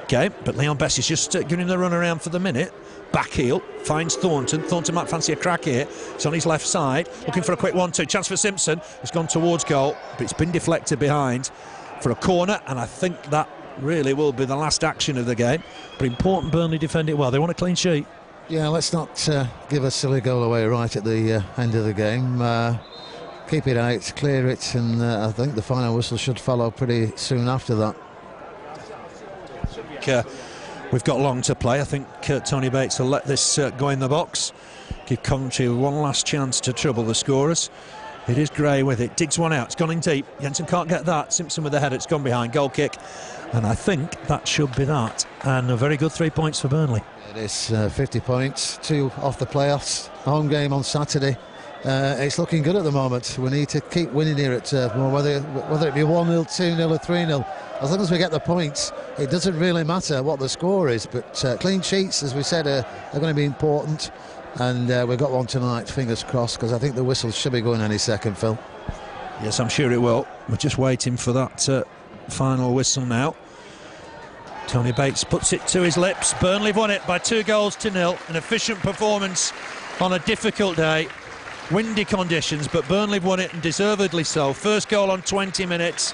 game. But Leon Best is just giving him the run around for the minute. Back heel, finds Thornton. Thornton might fancy a crack here. He's on his left side, looking for a quick 1-2. Chance for Simpson. It's gone towards goal, but it's been deflected behind for a corner, and I think that really will be the last action of the game. But important Burnley defend it well. They want a clean sheet. Yeah, let's not give a silly goal away right at the end of the game. Keep it out, clear it, and I think the final whistle should follow pretty soon after that. We've got long to play. I think Tony Bates will let this go in the box. Give Coventry one last chance to trouble the scorers. It is Gray with it. Digs one out. It's gone in deep. Jensen can't get that. Simpson with the header. It's gone behind. Goal kick. And I think that should be that. And a very good 3 points for Burnley. It is 50 points, 2 off the playoffs. Home game on Saturday. It's looking good at the moment. We need to keep winning here at Turf Moor, whether it be 1-0, 2-0 or 3-0. As long as we get the points, it doesn't really matter what the score is. But clean sheets, as we said, are going to be important. And we've got one tonight, fingers crossed, because I think the whistle should be going any second, Phil. Yes, I'm sure it will. We're just waiting for that final whistle now. Tony Bates puts it to his lips. Burnley won it by 2-0. An efficient performance on a difficult day. Windy conditions, but Burnley won it, and deservedly so. First goal on 20 minutes.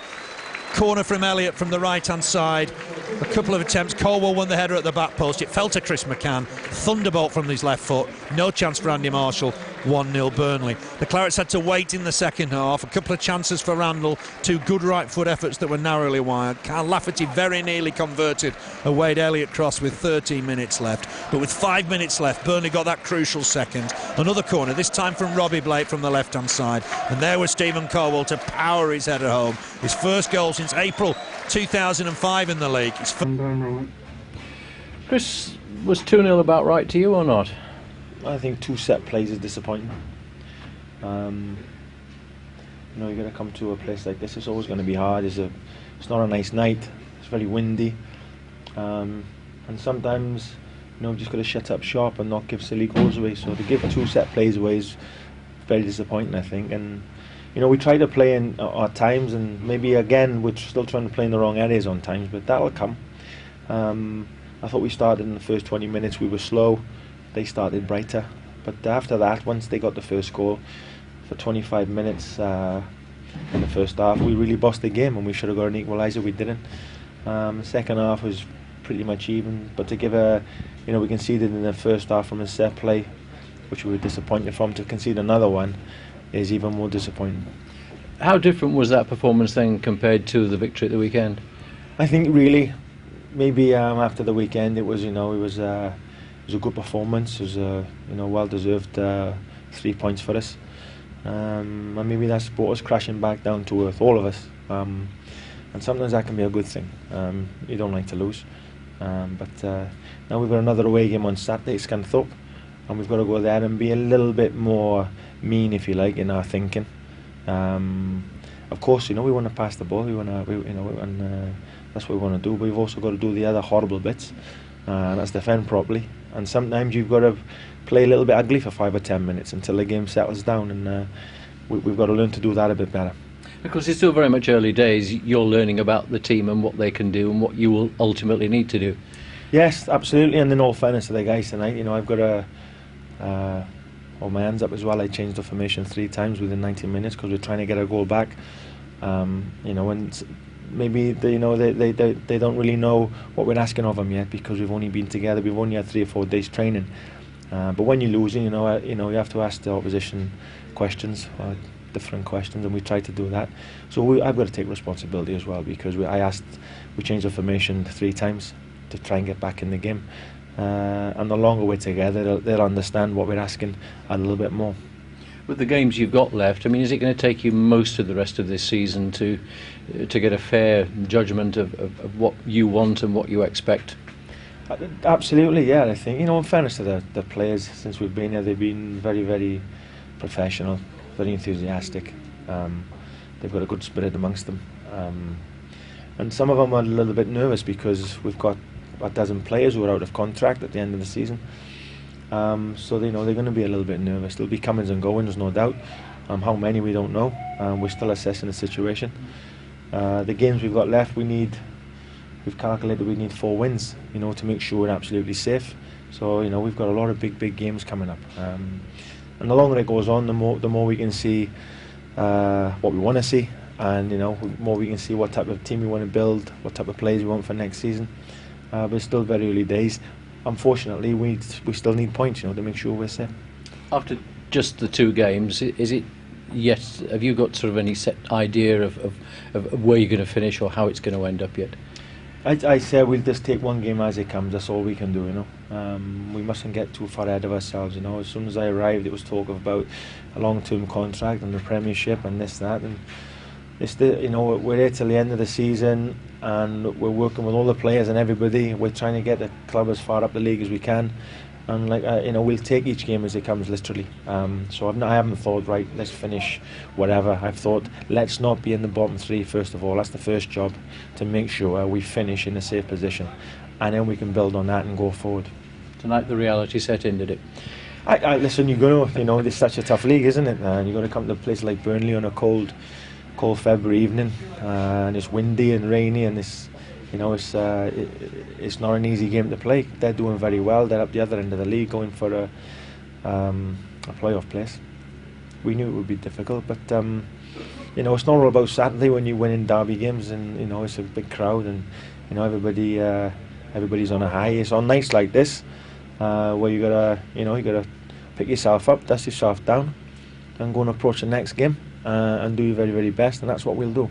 Corner from Elliott from the right-hand side. A couple of attempts. Caldwell won the header at the back post. It fell to Chris McCann. Thunderbolt from his left foot. No chance for Andy Marshall. 1-0 Burnley. The Clarets had to wait in the second half. A couple of chances for Randall. 2 good right foot efforts that were narrowly wide. Lafferty very nearly converted a Wade Elliott cross with 13 minutes left. But with 5 minutes left, Burnley got that crucial second. Another corner, this time from Robbie Blake from the left-hand side. And there was Steven Caldwell to power his header home. His first goal since April 2005 in the league. Chris, was 2-0 about right to you or not? I think 2 set plays is disappointing. You know, you're going to come to a place like this. It's always going to be hard. It's not a nice night. It's very windy, and sometimes, you know, you've just got to shut up shop and not give silly goals away. So to give 2 set plays away is very disappointing, I think. And you know, we try to play in our times, and maybe again we're still trying to play in the wrong areas on times, but that'll come. I thought we started in the first 20 minutes, we were slow. They started brighter, but after that, once they got the first goal, for 25 minutes in the first half, we really bossed the game, and we should have got an equaliser. We didn't. The second half was pretty much even, but to give you know, we conceded in the first half from a set play, which we were disappointed from. To concede another one is even more disappointing. How different was that performance then compared to the victory at the weekend? I think really, maybe after the weekend, it was, you know, it was a good performance. It was a, you know, well-deserved 3 points for us, and maybe that's brought us crashing back down to earth, all of us. And sometimes that can be a good thing. You don't like to lose, but now we've got another away game on Saturday, Scunthorpe, and we've got to go there and be a little bit more mean, if you like, in our thinking. Of course, you know, we want to pass the ball. You know, and that's what we want to do. But we've also got to do the other horrible bits, and that's defend properly. And sometimes you've got to play a little bit ugly for 5 or 10 minutes until the game settles down, and we've got to learn to do that a bit better. Because it's still very much early days. You're learning about the team and what they can do and what you will ultimately need to do. Yes, absolutely. And in all fairness to the guys tonight, you know, I've got to hold my hands up as well. I changed the formation 3 times within 90 minutes because we're trying to get a goal back. You know, and maybe they don't really know what we're asking of them yet, because we've only been together. We've only had 3 or 4 days training. But when you're losing, you know, you have to ask the opposition questions, different questions, and we try to do that. So I've got to take responsibility as well, because we changed the formation 3 times to try and get back in the game. And the longer we're together, they'll understand what we're asking a little bit more. With the games you've got left, I mean, is it going to take you most of the rest of this season to get a fair judgment of what you want and what you expect? Absolutely, yeah. I think, you know, in fairness to the players, since we've been here, they've been very, very professional, very enthusiastic. They've got a good spirit amongst them, and some of them are a little bit nervous because we've got a dozen players who are out of contract at the end of the season. So they know they're going to be a little bit nervous. There'll be comings and goings, no doubt. How many, we don't know. We're still assessing the situation. The games we've got left, we need we've calculated we need 4 wins, you know, to make sure we're absolutely safe. So, you know, we've got a lot of big games coming up, and the longer it goes on, the more we can see what we want to see, and, you know, the more we can see what type of team we want to build, what type of players we want for next season. But it's still very early days. Unfortunately, we still need points, you know, to make sure we're safe. After just the 2 games, is it yet? Have you got sort of any set idea of where you're going to finish or how it's going to end up yet? I say we'll just take one game as it comes. That's all we can do, you know. We mustn't get too far ahead of ourselves, you know. As soon as I arrived, it was talk about a long-term contract and the Premiership and this, that, and it's you know, we're here till the end of the season, and we're working with all the players and everybody. We're trying to get the club as far up the league as we can, and you know, we'll take each game as it comes, literally. So I haven't thought, right, let's finish whatever. I've thought, let's not be in the bottom 3 first of all. That's the first job, to make sure we finish in a safe position, and then we can build on that and go forward. Tonight the reality set in, did it? Listen, you're going to, you know, it's such a tough league, isn't it? And you're going to come to a place like Burnley on a cold February evening, and it's windy and rainy, and it's, you know, it's not an easy game to play. They're doing very well. They're up the other end of the league, going for a playoff place. We knew it would be difficult, but you know, it's not all about Saturday when you win in derby games, and, you know, it's a big crowd, and, you know, everybody's on a high. It's on nights like this where you gotta pick yourself up, dust yourself down, and go and approach the next game and do your very, very best, and that's what we'll do.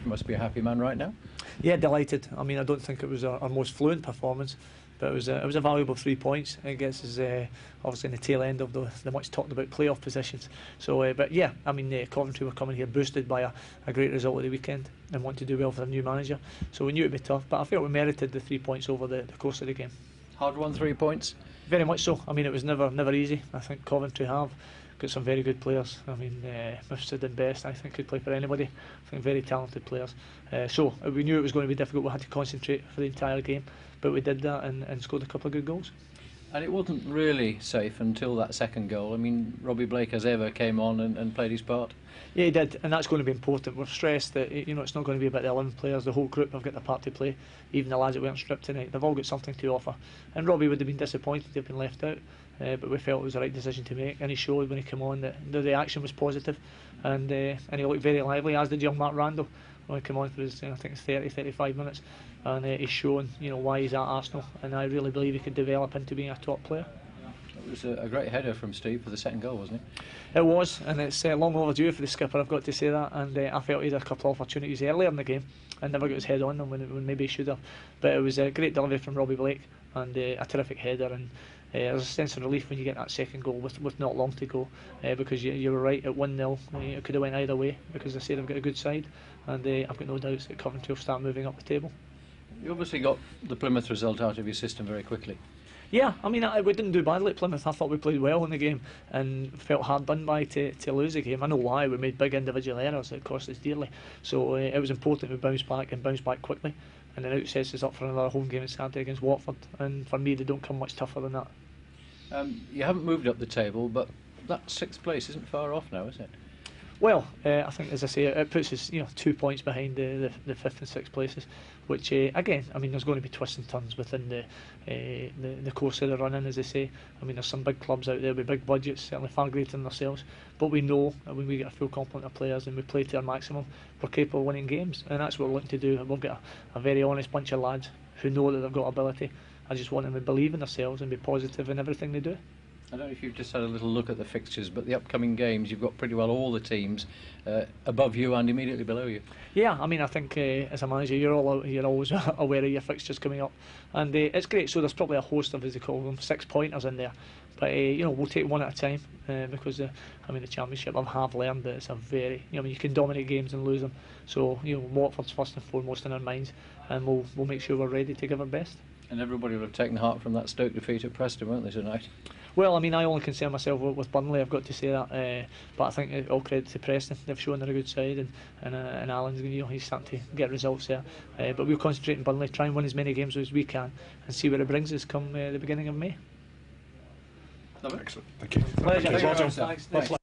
You must be a happy man right now. Yeah, delighted. I mean, I don't think it was our most fluent performance, but it was a valuable 3 points. It gets us obviously in the tail end of the much talked about playoff positions. So, but yeah, I mean, Coventry were coming here boosted by a great result of the weekend and want to do well for their new manager. So we knew it'd be tough, but I felt we merited the 3 points over the course of the game. Hard-won 3 points. Very much so. I mean, it was never easy. I think Coventry have got some very good players. I mean, Mifsud and Best, I think, could play for anybody. I think very talented players. So we knew it was going to be difficult. We had to concentrate for the entire game, but we did that and scored a couple of good goals. And it wasn't really safe until that second goal. I mean, Robbie Blake as ever came on and played his part. Yeah, he did, and that's going to be important. We've stressed that, you know, it's not going to be about the 11 players. The whole group have got their part to play. Even the lads that weren't stripped tonight, they've all got something to offer. And Robbie would have been disappointed to have been left out, but we felt it was the right decision to make. And he showed when he came on that the reaction was positive, and he looked very lively, as did young Mark Randall when he came on for his, I think, 30-35 minutes. And he's shown, you know, why he's at Arsenal, and I really believe he could develop into being a top player. It was a great header from Steve for the second goal, wasn't it? It was, and it's long overdue for the skipper, I've got to say that. And I felt he had a couple of opportunities earlier in the game and never got his head on them when maybe he should have. But it was a great delivery from Robbie Blake and a terrific header. And there's a sense of relief when you get that second goal with not long to go, because you were right at 1-0. It could have went either way, because I say they've got a good side, and I've got no doubts that Coventry will start moving up the table. You obviously got the Plymouth result out of your system very quickly. Yeah, I mean, we didn't do badly at Plymouth. I thought we played well in the game and felt hard done by to lose the game. I know why. We made big individual errors that cost us dearly. So it was important we bounce back quickly, and then it sets us up for another home game on Saturday against Watford. And for me, they don't come much tougher than that. You haven't moved up the table, but that 6th place isn't far off now, is it? Well, I think, as I say, it puts us 2 points behind the 5th and 6th places, which again, I mean, there's going to be twists and turns within the course of the run-in, as I say. I mean, there's some big clubs out there with big budgets, certainly far greater than ourselves, but we know that when we get a full complement of players and we play to our maximum, we're capable of winning games, and that's what we're looking to do. We've got a very honest bunch of lads who know that they've got ability. I just want them to believe in themselves and be positive in everything they do. I don't know if you've just had a little look at the fixtures, but the upcoming games, you've got pretty well all the teams above you and immediately below you. Yeah, I mean, I think as a manager, you're always aware of your fixtures coming up, and it's great. So there's probably a host of, as they call them, 6-pointers in there. But we'll take one at a time, because the Championship, I have learned that it's a very, you can dominate games and lose them. So Watford's first and foremost in our minds, and we'll make sure we're ready to give our best. And everybody will have taken heart from that Stoke defeat at Preston, won't they, tonight? Well, I mean, I only concern myself with Burnley, I've got to say that. But I think all credit to Preston. They've shown they're a good side, and Alan's, he's starting to get results there. But we'll concentrate on Burnley, try and win as many games as we can, and see where it brings us come the beginning of May. Excellent. Thank you. Pleasure. Thanks.